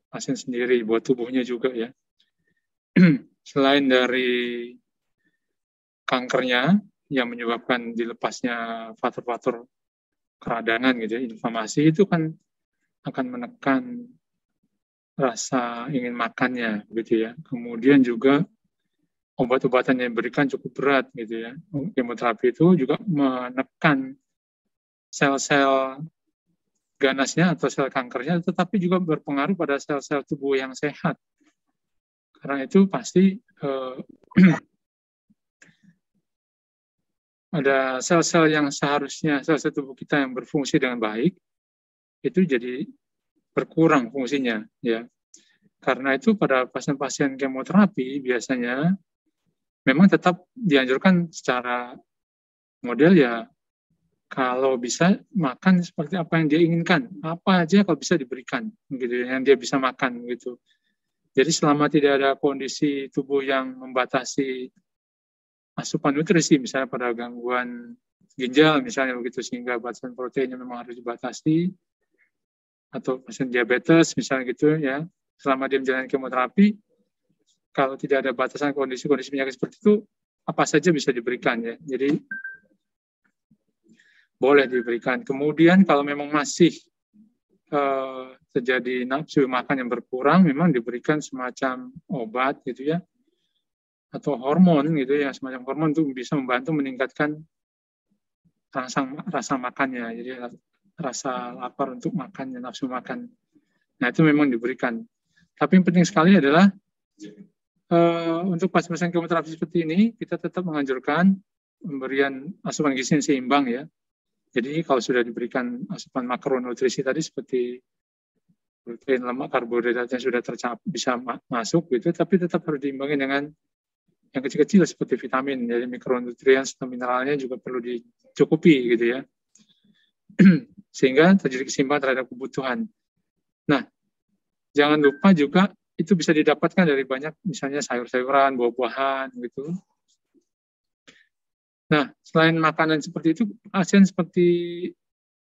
pasien sendiri, buat tubuhnya juga ya. Selain dari kankernya yang menyebabkan dilepasnya faktor-faktor keradangan gitu ya, inflamasi itu kan akan menekan rasa ingin makannya gitu ya. Kemudian juga obat-obatan yang diberikan cukup berat gitu ya. Kemoterapi itu juga menekan sel-sel ganasnya atau sel kankernya, tetapi juga berpengaruh pada sel-sel tubuh yang sehat. Karena itu pasti ada sel-sel yang seharusnya sel-sel tubuh kita yang berfungsi dengan baik itu jadi berkurang fungsinya ya. Karena itu pada pasien-pasien kemoterapi biasanya memang tetap dianjurkan secara model ya, kalau bisa makan seperti apa yang dia inginkan, apa aja kalau bisa diberikan gitu yang dia bisa makan gitu. Jadi selama tidak ada kondisi tubuh yang membatasi asupan nutrisi, misalnya pada gangguan ginjal misalnya begitu, sehingga batasan proteinnya memang harus dibatasi, atau pasien diabetes misalnya gitu ya, selama dia menjalani kemoterapi, kalau tidak ada batasan kondisi-kondisi penyakit seperti itu, apa saja bisa diberikan ya. Jadi boleh diberikan. Kemudian kalau memang masih terjadi nafsu makan yang berkurang, memang diberikan semacam obat gitu ya, atau hormon gitu ya, semacam hormon itu bisa membantu meningkatkan rasa makannya, jadi rasa lapar untuk makannya, nafsu makan. Nah itu memang diberikan. Tapi yang penting sekali adalah untuk pasien-pasien kemoterapi seperti ini, kita tetap menganjurkan pemberian asupan gizi yang seimbang ya. Jadi kalau sudah diberikan asupan makronutrisi tadi seperti protein, lemak, karbohidratnya sudah bisa masuk gitu, tapi tetap harus diimbangi dengan yang kecil-kecil seperti vitamin, jadi mikronutrien atau mineralnya juga perlu dicukupi gitu ya, sehingga terjadi keseimbangan terhadap kebutuhan. Nah, jangan lupa juga itu bisa didapatkan dari banyak misalnya sayur-sayuran, buah-buahan gitu. Nah, selain makanan seperti itu, pasien seperti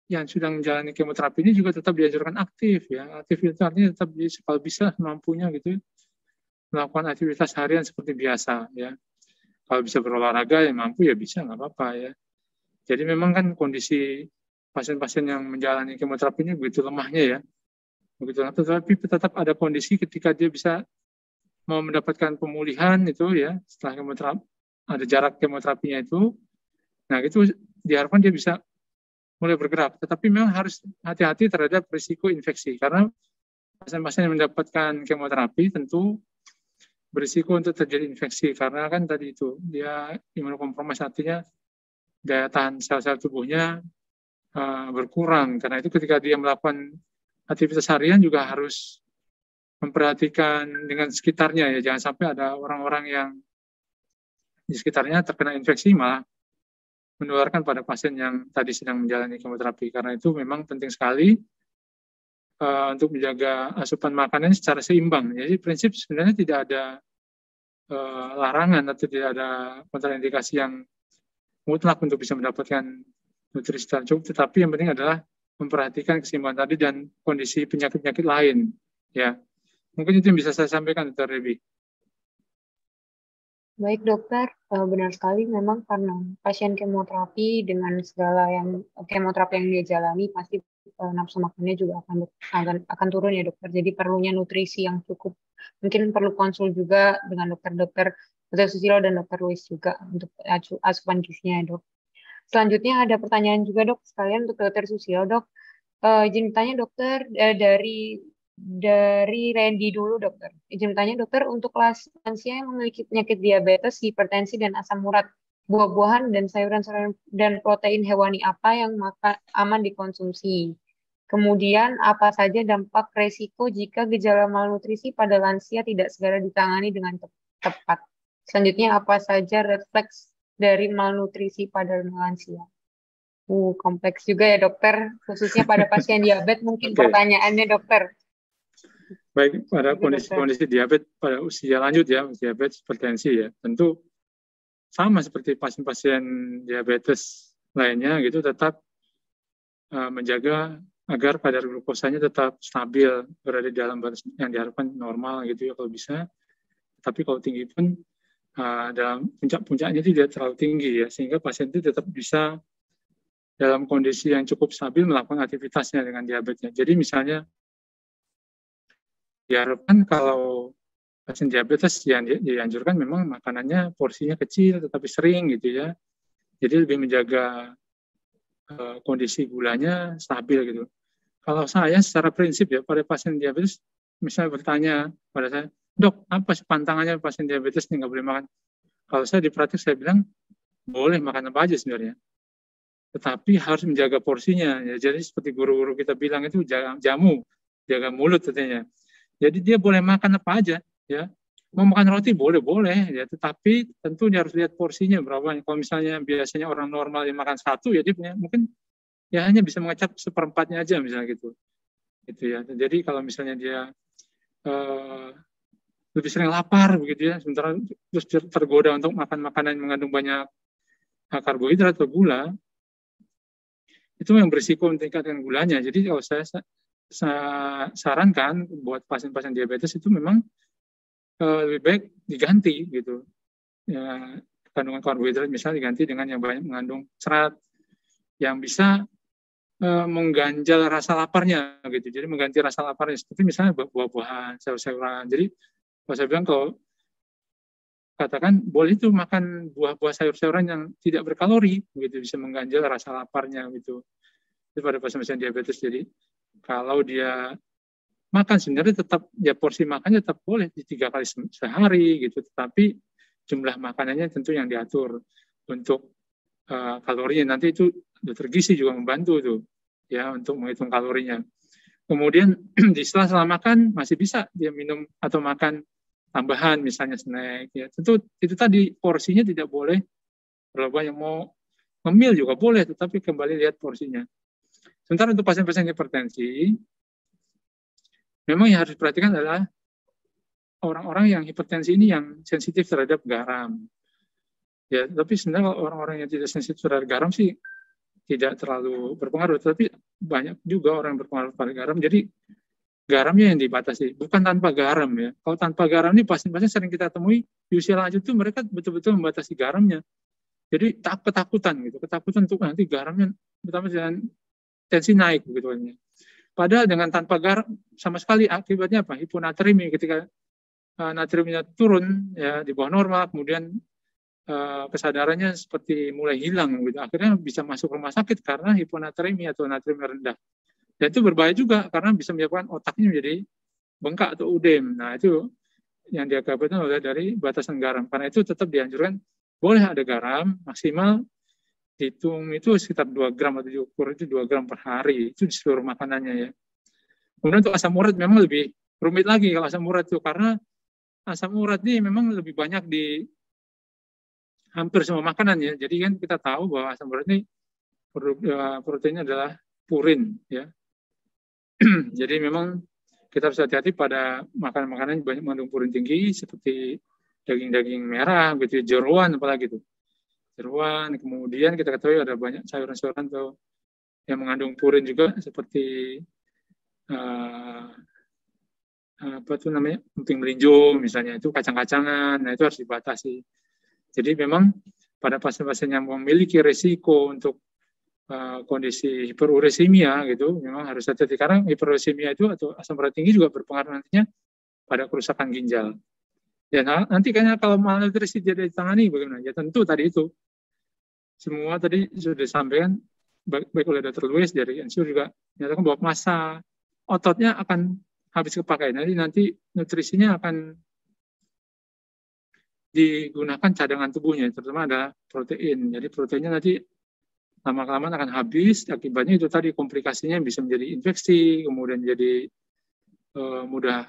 yang sudah menjalani kemoterapi ini juga tetap dianjurkan aktif ya. Aktif itu artinya tetap kalau bisa mampunya gitu melakukan aktivitas harian seperti biasa ya. Kalau bisa berolahraga ya mampu ya bisa, nggak apa-apa ya. Jadi memang kan kondisi pasien-pasien yang menjalani kemoterapinya begitu lemahnya ya, begitu lemah, tetapi tetap ada kondisi ketika dia bisa mau mendapatkan pemulihan itu ya setelah kemoterapi, ada jarak kemoterapinya itu, nah itu diharapkan dia bisa mulai bergerak, tetapi memang harus hati-hati terhadap risiko infeksi karena pasien-pasien yang mendapatkan kemoterapi tentu berisiko untuk terjadi infeksi karena kan tadi itu dia imunokompromis, artinya daya tahan sel-sel tubuhnya berkurang. Karena itu ketika dia melakukan aktivitas harian juga harus memperhatikan dengan sekitarnya ya, jangan sampai ada orang-orang yang di sekitarnya terkena infeksi malah menularkan pada pasien yang tadi sedang menjalani kemoterapi. Karena itu memang penting sekali untuk menjaga asupan makanan secara seimbang. Jadi prinsip sebenarnya tidak ada larangan atau tidak ada kontraindikasi yang mutlak untuk bisa mendapatkan nutrisi yang cukup, tetapi yang penting adalah memperhatikan keseimbangan tadi dan kondisi penyakit-penyakit lain. Ya, mungkin itu yang bisa saya sampaikan, Dr. Debbie. Baik dokter, benar sekali memang karena pasien kemoterapi dengan segala yang kemoterapi yang dia jalani pasti nafsu makannya juga akan turun ya dokter. Jadi perlunya nutrisi yang cukup. Mungkin perlu konsul juga dengan dokter Susilo dan Dr. Luis juga untuk asupan gizinya dok. Selanjutnya ada pertanyaan juga dok sekalian untuk Dr. Susilo dok. Izin bertanya dokter dari Randy dulu dokter. Izin bertanya dokter, untuk lansia yang memiliki penyakit diabetes, hipertensi dan asam urat, buah-buahan dan sayuran-sayuran dan protein hewani apa yang aman dikonsumsi? Kemudian apa saja dampak resiko jika gejala malnutrisi pada lansia tidak segera ditangani dengan tepat? Selanjutnya apa saja refleks dari malnutrisi pada lansia? Kompleks juga ya dokter, khususnya pada pasien diabetes mungkin pertanyaannya dokter. Baik, pada kondisi-kondisi diabetes pada usia lanjut ya, diabetes, hipertensi ya, tentu sama seperti pasien-pasien diabetes lainnya gitu, tetap menjaga agar kadar glukosanya tetap stabil, berada di dalam batas yang diharapkan normal gitu ya kalau bisa. Tapi kalau tinggi pun dalam puncak-puncaknya tidak terlalu tinggi ya, sehingga pasien itu tetap bisa dalam kondisi yang cukup stabil melakukan aktivitasnya dengan diabetesnya. Jadi misalnya diharapkan kalau pasien diabetes yang dianjurkan memang makanannya porsinya kecil tetapi sering gitu ya. Jadi lebih menjaga kondisi gulanya stabil gitu. Kalau saya secara prinsip ya pada pasien diabetes misalnya bertanya pada saya, dok apa sih pantangannya pasien diabetes ini nggak boleh makan? Kalau saya di praktik saya bilang boleh makan apa aja sebenarnya. Tetapi harus menjaga porsinya. Ya, jadi seperti guru-guru kita bilang itu jaga mulut katanya. Jadi dia boleh makan apa aja, ya. Mau makan roti boleh, ya. Tetapi tentu dia harus lihat porsinya berapa. Kalau misalnya biasanya orang normal yang makan satu, ya dia mungkin ya hanya bisa mengecap seperempatnya aja misalnya gitu. Gitu ya. Jadi kalau misalnya dia lebih sering lapar begitu ya, sementara terus tergoda untuk makan makanan yang mengandung banyak karbohidrat atau gula, itu yang berisiko meningkatkan gulanya. Jadi kalau saya sarankan buat pasien-pasien diabetes itu memang lebih baik diganti gitu ya, kandungan karbohidrat misalnya diganti dengan yang banyak mengandung serat yang bisa mengganjal rasa laparnya gitu. Jadi mengganti rasa laparnya seperti misalnya buah-buahan, sayur-sayuran. Jadi kalau saya bilang kalau katakan boleh itu makan buah-buah sayur-sayuran yang tidak berkalori begitu, bisa mengganjal rasa laparnya gitu. Itu pada pasien-pasien diabetes. Jadi kalau dia makan sebenarnya tetap ya porsi makannya tetap boleh di 3 kali sehari gitu, tetapi jumlah makanannya tentu yang diatur. Untuk kalorinya nanti itu dokter gizi juga membantu tuh ya untuk menghitung kalorinya. Kemudian di setelah makan masih bisa dia minum atau makan tambahan misalnya snack ya. Tentu itu tadi porsinya tidak boleh berlebihan, yang mau ngemil juga boleh tetapi kembali lihat porsinya. Sementara untuk pasien-pasien hipertensi, memang yang harus diperhatikan adalah orang-orang yang hipertensi ini yang sensitif terhadap garam. Ya, tapi sebenarnya orang-orang yang tidak sensitif terhadap garam sih tidak terlalu berpengaruh. Tapi banyak juga orang yang berpengaruh pada garam. Jadi garamnya yang dibatasi, bukan tanpa garam ya. Kalau tanpa garam ini pasien-pasien sering kita temui di usia lanjut itu mereka betul-betul membatasi garamnya. Jadi ketakutan gitu, ketakutan untuk nanti garamnya, pertama jangan tensi naik begitu kan. Padahal dengan tanpa garam sama sekali akibatnya apa? Hiponatremi, ketika natriumnya turun ya di bawah normal, kemudian kesadarannya seperti mulai hilang gitu. Akhirnya bisa masuk rumah sakit karena hiponatremi atau natrium rendah. Dan itu berbahaya juga karena bisa menyebabkan otaknya menjadi bengkak atau udem. Nah, itu yang diakibatkan oleh dari batasan garam. Karena itu tetap dianjurkan boleh ada garam, maksimal hitung itu sekitar 2 gram atau diukur itu 2 gram per hari. Itu di seluruh makanannya ya. Kemudian untuk asam urat memang lebih rumit lagi kalau asam urat itu, karena asam urat ini memang lebih banyak di hampir semua makanan ya. Jadi kan kita tahu bahwa asam urat ini proteinnya adalah purin ya. Jadi memang kita harus hati-hati pada makanan-makanan yang banyak mengandung purin tinggi seperti daging-daging merah, gitu, jeruan apalagi itu. Jeruan, kemudian kita ketahui ada banyak sayuran-sayuran yang mengandung purin juga seperti apa itu namanya, emping melinjo misalnya, itu kacang-kacangan. Nah, itu harus dibatasi. Jadi memang pada pasien-pasien yang memiliki risiko untuk kondisi hiperuresemia gitu, memang harus hati-hati karena hiperuresemia itu atau asam urat tinggi juga berpengaruh nantinya pada kerusakan ginjal. Ya nanti kayaknya kalau malnutrisi tidak ditangani bagaimana? Ya tentu tadi itu semua tadi sudah disampaikan baik oleh Dr. Louis dari Ensure juga menyatakan bahwa massa ototnya akan habis kepakai. Nanti nutrisinya akan digunakan cadangan tubuhnya, terutama ada protein. Jadi proteinnya nanti lama-kelamaan akan habis, akibatnya itu tadi komplikasinya bisa menjadi infeksi, kemudian jadi mudah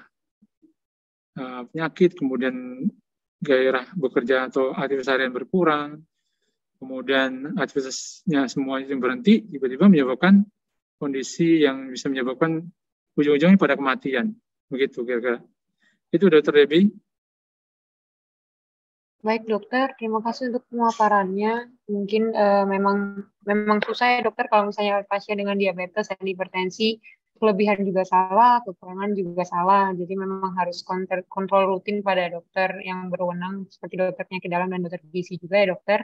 penyakit, kemudian gairah bekerja atau aktivitas harian berkurang, kemudian aktivitasnya semuanya berhenti, tiba-tiba menyebabkan kondisi yang bisa menyebabkan ujung-ujungnya pada kematian. Begitu kira-kira. Itu Dr. Debbie. Baik dokter, terima kasih untuk pemaparannya. Mungkin memang susah ya dokter kalau misalnya pasien dengan diabetes dan hipertensi, kelebihan juga salah, kekurangan juga salah. Jadi memang harus kontrol rutin pada dokter yang berwenang seperti dokter penyakit dalam dan dokter gizi juga ya dokter.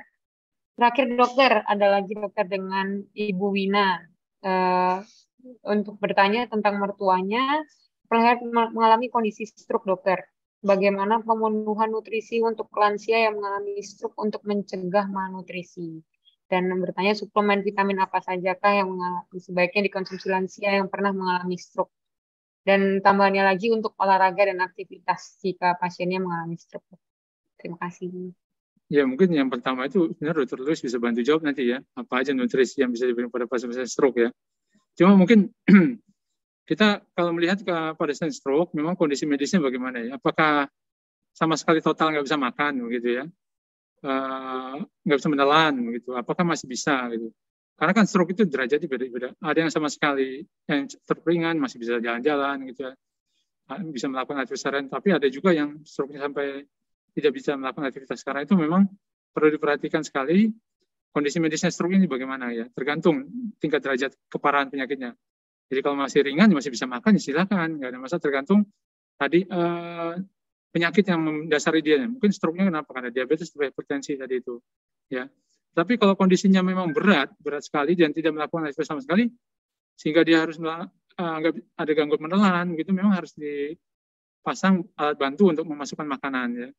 Terakhir dokter, ada lagi dokter dengan Ibu Wina untuk bertanya tentang mertuanya mengalami kondisi stroke dokter. Bagaimana pemenuhan nutrisi untuk lansia yang mengalami stroke untuk mencegah malnutrisi? Dan bertanya suplemen vitamin apa sajakah yang sebaiknya dikonsumsi lansia yang pernah mengalami stroke? Dan tambahannya lagi untuk olahraga dan aktivitas jika pasiennya mengalami stroke. Terima kasih. Ya mungkin yang pertama itu sebenarnya Dr. Louis bisa bantu jawab nanti ya, apa aja nutrisi yang bisa diberikan pada pasien-pasien stroke ya. Cuma mungkin kita kalau melihat pada pasien stroke, memang kondisi medisnya bagaimana ya? Apakah sama sekali total nggak bisa makan begitu ya? Nggak bisa menelan begitu? Apakah masih bisa gitu? Karena kan stroke itu derajatnya beda-beda. Ada yang sama sekali yang ringan masih bisa jalan-jalan gitu ya, bisa melakukan aktivitas harian. Tapi ada juga yang stroke-nya sampai tidak bisa melakukan aktivitas. Karena itu memang perlu diperhatikan sekali kondisi medisnya stroke ini bagaimana ya. Tergantung tingkat derajat keparahan penyakitnya. Jadi kalau masih ringan masih bisa makan, ya silakan, nggak ada masalah. Tergantung tadi penyakit yang mendasari dia. Mungkin stroke-nya kenapa? Karena diabetes atau hipertensi tadi itu. Ya. Tapi kalau kondisinya memang berat sekali dan tidak melakukan aktivitas sama sekali, sehingga dia harus ada gangguan menelan, gitu, memang harus dipasang alat bantu untuk memasukkan makanan ya.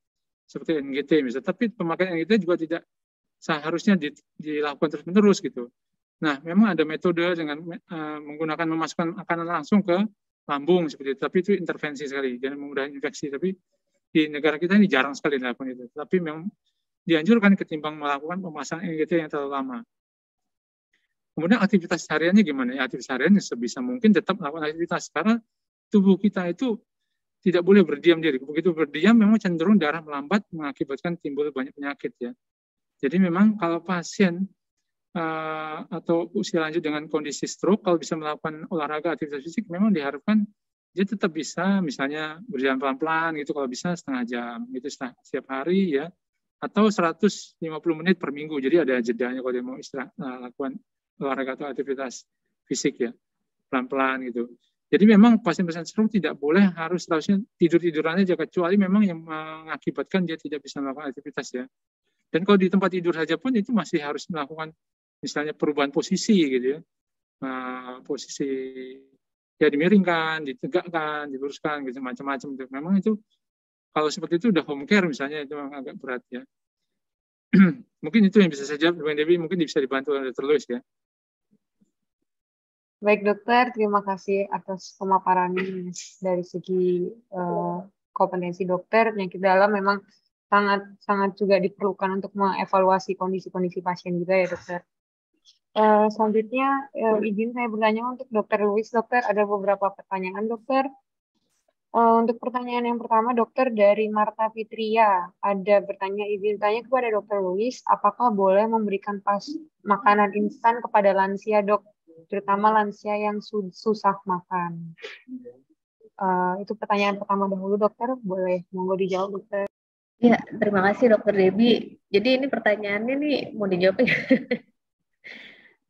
Seperti NGT misalnya. Tapi pemakaian NGT juga tidak seharusnya dilakukan terus-menerus gitu. Nah, memang ada metode dengan menggunakan memasukkan makanan langsung ke lambung seperti itu. Tapi itu intervensi sekali dan memudahkan infeksi. Tapi di negara kita ini jarang sekali dilakukan itu. Tapi memang dianjurkan ketimbang melakukan pemasangan NGT yang terlalu lama. Kemudian aktivitas hariannya gimana? Ya, aktivitas hariannya sebisa mungkin tetap melakukan aktivitas karena tubuh kita itu tidak boleh berdiam diri. Begitu berdiam memang cenderung darah melambat mengakibatkan timbul banyak penyakit ya. Jadi memang kalau pasien atau usia lanjut dengan kondisi stroke, kalau bisa melakukan olahraga aktivitas fisik, memang diharapkan dia tetap bisa misalnya berjalan pelan-pelan gitu, kalau bisa setengah jam gitu setiap hari ya, atau 150 menit per minggu. Jadi ada jedanya kalau dia mau lakukan olahraga atau aktivitas fisik ya, pelan-pelan gitu. Jadi memang pasien-pasien stroke tidak boleh harus seharusnya tidur-tiduran aja, kecuali memang yang mengakibatkan dia tidak bisa melakukan aktivitas ya. Dan kalau di tempat tidur saja pun itu masih harus melakukan misalnya perubahan posisi gitu ya. posisi ya dimiringkan, ditegakkan, diluruskan, gitu, macam-macam. Memang itu kalau seperti itu udah home care misalnya, itu memang agak berat ya. Mungkin itu yang bisa saya jawab, Bu Dewi, mungkin bisa dibantu oleh Dr. Louis ya. Baik dokter, terima kasih atas pemaparannya dari segi kompetensi dokter. Penyakit dalam memang sangat juga diperlukan untuk mengevaluasi kondisi-kondisi pasien juga ya dokter. Selanjutnya izin saya bertanya untuk Dr. Louis. Dokter, ada beberapa pertanyaan dokter. Untuk pertanyaan yang pertama dokter dari Marta Fitria ada bertanya, izin tanya kepada Dr. Louis, apakah boleh memberikan makanan instan kepada lansia dok, terutama lansia yang susah makan? Itu pertanyaan pertama dahulu dokter, boleh monggo dijawab dokter. Ya, terima kasih Dokter Debbie. Jadi ini pertanyaannya nih mau dijawab ya?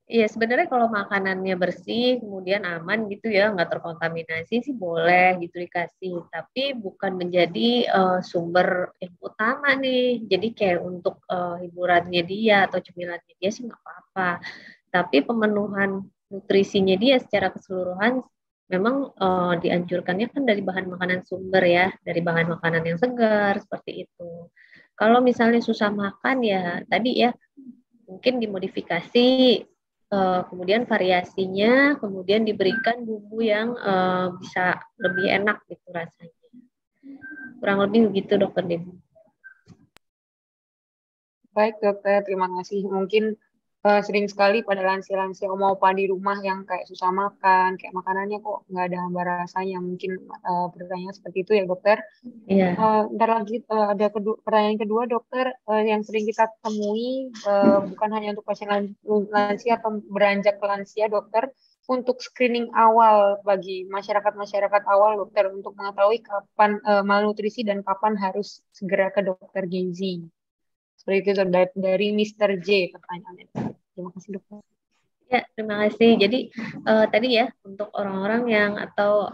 Iya, sebenarnya kalau makanannya bersih, kemudian aman gitu ya, nggak terkontaminasi sih boleh gitu dikasih. Tapi bukan menjadi sumber yang utama nih. Jadi kayak untuk hiburannya dia atau cemilannya dia sih nggak apa-apa. Tapi pemenuhan nutrisinya dia secara keseluruhan memang dianjurkannya kan dari bahan makanan sumber ya, dari bahan makanan yang segar seperti itu. Kalau misalnya susah makan ya tadi ya mungkin dimodifikasi, kemudian variasinya, kemudian diberikan bumbu yang bisa lebih enak gitu rasanya. Kurang lebih begitu Dokter Debbie. Baik dokter, terima kasih. Mungkin sering sekali pada lansia-lansia oma opa di rumah yang kayak susah makan, kayak makanannya kok nggak ada hamba rasanya. Mungkin bertanya seperti itu ya dokter. Iya. Ntar lagi ada pertanyaan kedua dokter, yang sering kita temui bukan hanya untuk pasien lansia atau beranjak ke lansia dokter, untuk screening awal bagi masyarakat awal dokter untuk mengetahui kapan malnutrisi dan kapan harus segera ke dokter gizi. Seperti itu dari Mr. J pertanyaannya. Terima kasih dokter. Ya, terima kasih. Jadi tadi ya untuk orang-orang yang atau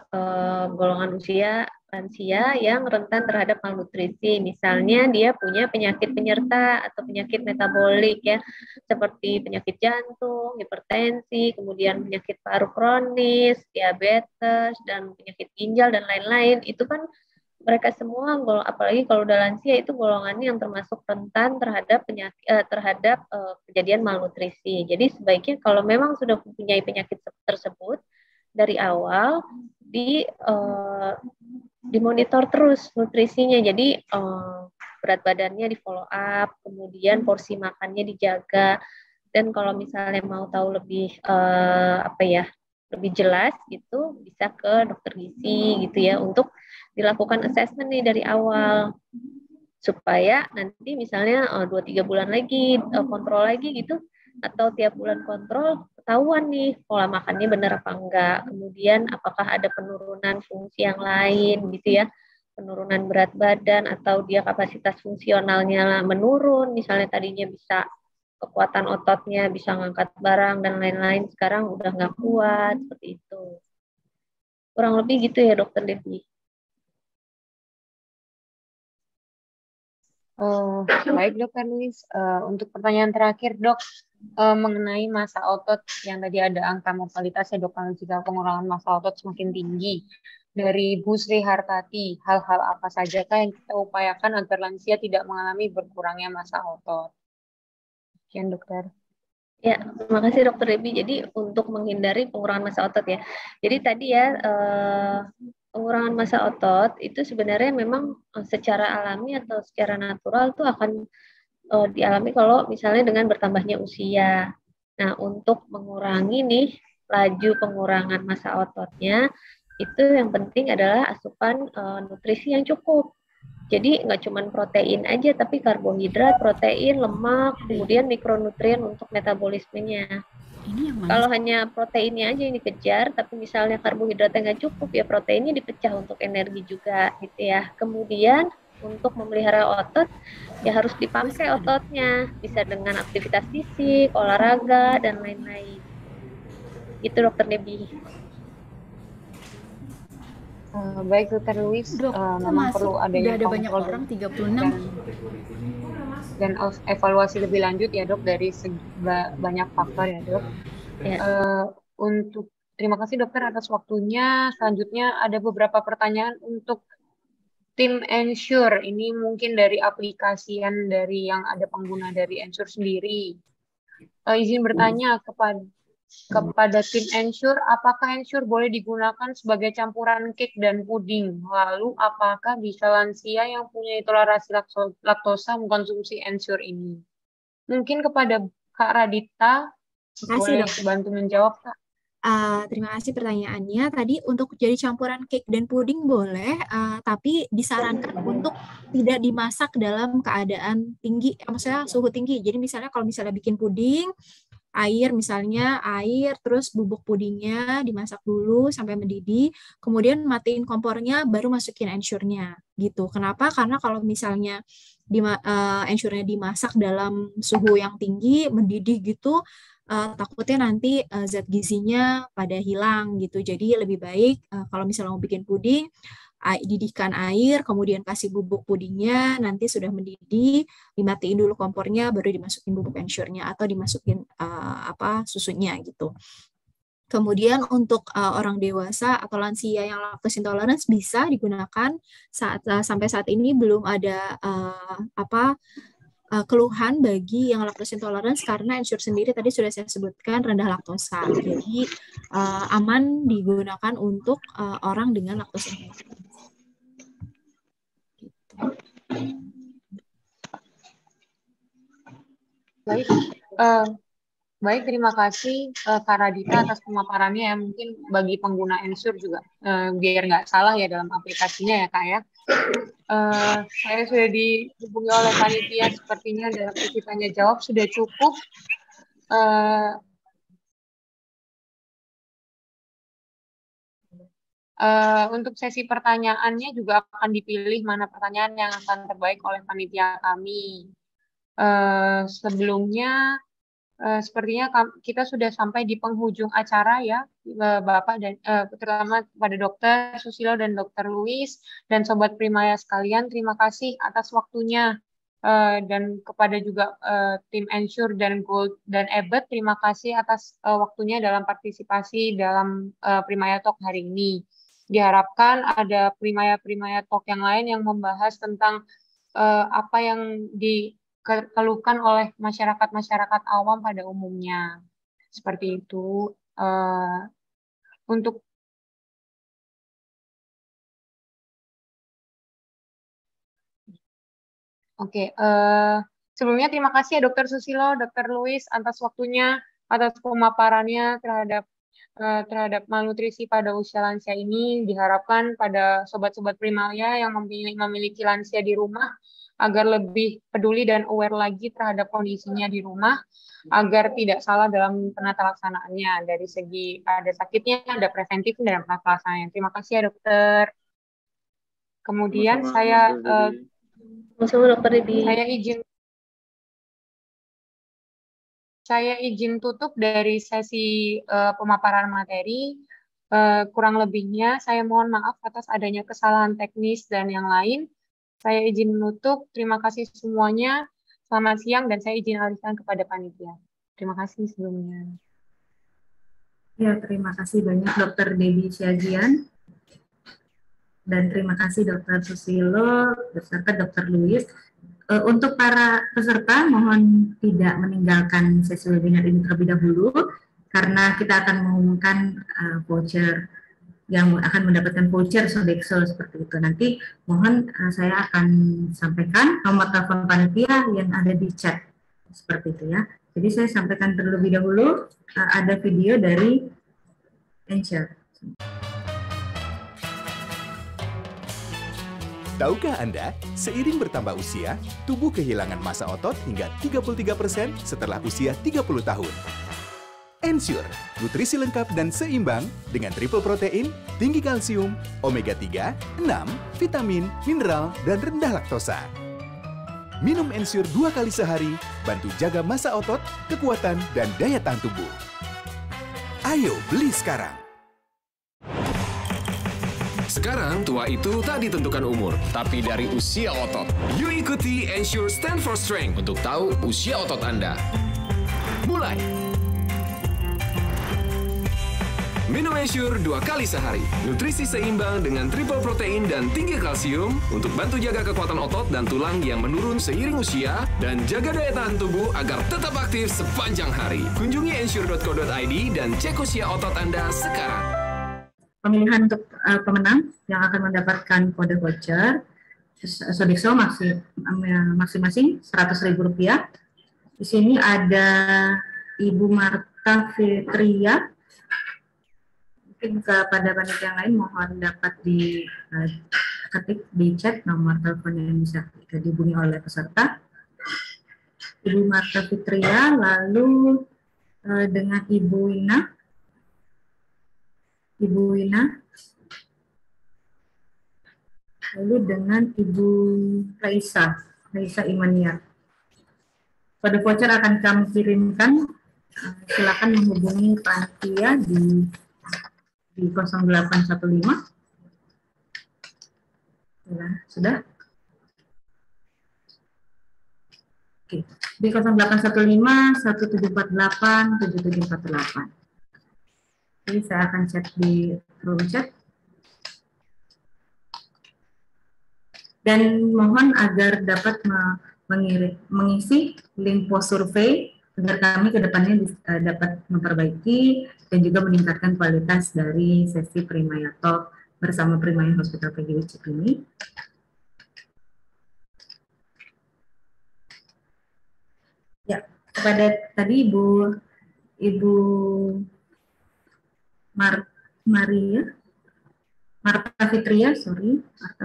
golongan usia lansia yang rentan terhadap malnutrisi, misalnya dia punya penyakit penyerta atau penyakit metabolik ya, seperti penyakit jantung, hipertensi, kemudian penyakit paru kronis, diabetes, dan penyakit ginjal dan lain-lain. Itu kan mereka semua, apalagi kalau udah lansia itu golongannya yang termasuk rentan terhadap kejadian malnutrisi. Jadi sebaiknya kalau memang sudah mempunyai penyakit tersebut dari awal dimonitor terus nutrisinya. Jadi berat badannya di follow up, kemudian porsi makannya dijaga. Dan kalau misalnya mau tahu lebih lebih jelas gitu, bisa ke dokter gizi gitu ya untuk dilakukan assessment nih dari awal supaya nanti misalnya 2-3 bulan lagi kontrol lagi gitu, atau tiap bulan kontrol ketahuan nih pola makannya benar apa enggak, kemudian apakah ada penurunan fungsi yang lain gitu ya, penurunan berat badan atau dia kapasitas fungsionalnya menurun, misalnya tadinya bisa kekuatan ototnya bisa ngangkat barang dan lain-lain, sekarang udah nggak kuat, seperti itu. Kurang lebih gitu ya Dokter Debbie. Baik dokter Louis, untuk pertanyaan terakhir dok, mengenai massa otot yang tadi ada angka mortalitasnya dok, kalau jika pengurangan massa otot semakin tinggi, dari Bu Sri Hartati, hal-hal apa sajakah yang kita upayakan agar lansia tidak mengalami berkurangnya massa otot? Sekian dokter. Ya, terima kasih Dokter Debbie. Jadi untuk menghindari pengurangan massa otot ya, jadi tadi ya pengurangan massa otot itu sebenarnya memang secara alami atau secara natural itu akan dialami kalau misalnya dengan bertambahnya usia. Nah, untuk mengurangi nih laju pengurangan massa ototnya, itu yang penting adalah asupan nutrisi yang cukup. Jadi nggak cuma protein aja, tapi karbohidrat, protein, lemak, kemudian mikronutrien untuk metabolismenya. Kalau hanya proteinnya aja yang dikejar, tapi misalnya karbohidratnya nggak cukup, ya proteinnya dipecah untuk energi juga, gitu ya. Kemudian untuk memelihara otot, ya harus dipakai ototnya, bisa dengan aktivitas fisik, olahraga, dan lain-lain. Itu Dokter Debbie. Baik Dokter Louis, memang perlu adanya ada banyak orang 36 dan evaluasi lebih lanjut ya dok dari banyak faktor ya dok. Ya. Terima kasih dokter atas waktunya. Selanjutnya ada beberapa pertanyaan untuk tim Ensure. Ini mungkin dari aplikasian dari yang ada pengguna dari Ensure sendiri. Izin bertanya kepada tim Ensure, apakah Ensure boleh digunakan sebagai campuran cake dan puding? Lalu apakah bisa lansia yang punya toleransi laktosa mengkonsumsi Ensure ini? Mungkin kepada Kak Radita, boleh bantu menjawab, Kak? Terima kasih pertanyaannya. Tadi untuk jadi campuran cake dan puding boleh, tapi disarankan untuk tidak dimasak dalam keadaan tinggi, maksudnya suhu tinggi. Jadi misalnya kalau misalnya bikin puding, air terus bubuk pudingnya dimasak dulu sampai mendidih, kemudian matiin kompornya baru masukin Ensure-nya gitu. Kenapa? Karena kalau misalnya Ensure-nya dimasak dalam suhu yang tinggi, mendidih gitu, takutnya nanti zat gizinya pada hilang gitu. Jadi lebih baik kalau misalnya mau bikin puding, didihkan air, kemudian kasih bubuk pudingnya, nanti sudah mendidih, dimatiin dulu kompornya, baru dimasukin bubuk Ensure-nya atau dimasukin susunya gitu. Kemudian untuk orang dewasa atau lansia yang lactose intolerance bisa digunakan sampai saat ini belum ada keluhan bagi yang lactose intolerance karena Ensure sendiri tadi sudah saya sebutkan rendah laktosa. Jadi aman digunakan untuk orang dengan lactose intolerance. Baik, terima kasih Kak Radita atas pemaparannya ya. Mungkin bagi pengguna Ensure juga biar nggak salah ya dalam aplikasinya ya Kak ya. Saya sudah dihubungi oleh panitia, sepertinya dalam sesi tanya jawab sudah cukup. Untuk sesi pertanyaannya juga akan dipilih mana pertanyaan yang akan terbaik oleh panitia kami. Sebelumnya sepertinya kita sudah sampai di penghujung acara ya, Bapak dan terutama pada Dr. Susilo dan Dr. Louis dan Sobat Primaya sekalian, terima kasih atas waktunya dan kepada juga tim Ensure dan Gold dan Ebet, terima kasih atas waktunya dalam partisipasi dalam Primaya Talk hari ini. Diharapkan ada Primaya Talk yang lain yang membahas tentang apa yang dikeluhkan oleh masyarakat awam pada umumnya. Seperti itu. Sebelumnya terima kasih ya Dr. Susilo, Dr. Louis atas waktunya, atas pemaparannya terhadap malnutrisi pada usia lansia ini. Diharapkan pada sobat-sobat Primaya yang memiliki lansia di rumah agar lebih peduli dan aware lagi terhadap kondisinya di rumah, agar tidak salah dalam penata laksanaannya. Dari segi ada sakitnya, ada preventif dan penata laksanaannya. Terima kasih ya dokter. Kemudian saya izin tutup dari sesi pemaparan materi. Kurang lebihnya saya mohon maaf atas adanya kesalahan teknis dan yang lain. Saya izin menutup. Terima kasih semuanya. Selamat siang dan saya izin alihkan kepada panitia. Terima kasih sebelumnya. Ya, terima kasih banyak Dr. Debbie Syagian. Dan terima kasih Dr. Susilo beserta Dr. Louis. Untuk para peserta, mohon tidak meninggalkan sesi webinar ini terlebih dahulu, karena kita akan mengumumkan voucher yang akan mendapatkan voucher Sodexo seperti itu. Nanti mohon saya akan sampaikan nomor telepon panitia yang ada di chat seperti itu ya. Jadi saya sampaikan terlebih dahulu ada video dari Ensure. Tahukah Anda, seiring bertambah usia, tubuh kehilangan massa otot hingga 33% setelah usia 30 tahun. Ensure, nutrisi lengkap dan seimbang dengan triple protein, tinggi kalsium, omega 3, 6, vitamin, mineral, dan rendah laktosa. Minum Ensure 2 kali sehari, bantu jaga massa otot, kekuatan, dan daya tahan tubuh. Ayo beli sekarang! Sekarang tua itu tak ditentukan umur, tapi dari usia otot. Yuk ikuti Ensure Stand for Strength untuk tahu usia otot Anda. Mulai! Minum Ensure 2 kali sehari. Nutrisi seimbang dengan triple protein dan tinggi kalsium untuk bantu jaga kekuatan otot dan tulang yang menurun seiring usia dan jaga daya tahan tubuh agar tetap aktif sepanjang hari. Kunjungi ensure.co.id dan cek usia otot Anda sekarang. Pemilihan untuk pemenang yang akan mendapatkan kode voucher Sodexo masing-masing Rp100.000. Di sini ada Ibu Marta Fitria. Mungkin kepada panitia yang lain mohon dapat diketik di chat nomor telepon yang bisa dihubungi oleh peserta. Ibu Marta Fitria, lalu dengan Ibu Wina, lalu dengan Ibu Raisa Imaniar. Kode voucher akan kami kirimkan. Silakan menghubungi panitia di 0815. Sudah? Oke. Di 0815 1748 7748. Jadi saya akan cek di room chat. Dan mohon agar dapat mengisi link post survei agar kami ke depannya dapat memperbaiki dan juga meningkatkan kualitas dari sesi Primaya Talk bersama Primaya Hospital PGWC ini. Ya, kepada tadi Ibu Marta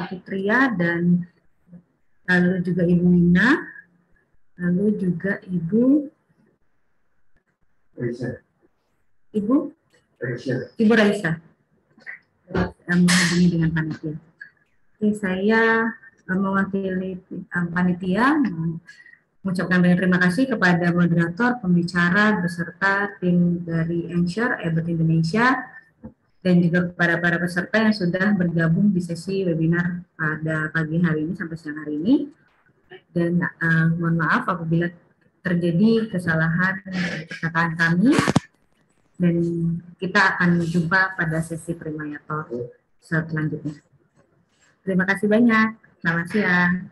Fitria dan lalu juga Ibu Wina, lalu juga Ibu Raisa menghubungi dengan panitia. Oke, saya mewakili panitia mengucapkan banyak terima kasih kepada moderator, pembicara, beserta tim dari Ensure Ebert Indonesia, dan juga kepada para peserta yang sudah bergabung di sesi webinar pada pagi hari ini sampai siang hari ini. Dan mohon maaf apabila terjadi kesalahan perkataan kami, dan kita akan jumpa pada sesi Primaya Talk selanjutnya. Terima kasih banyak. Selamat siang.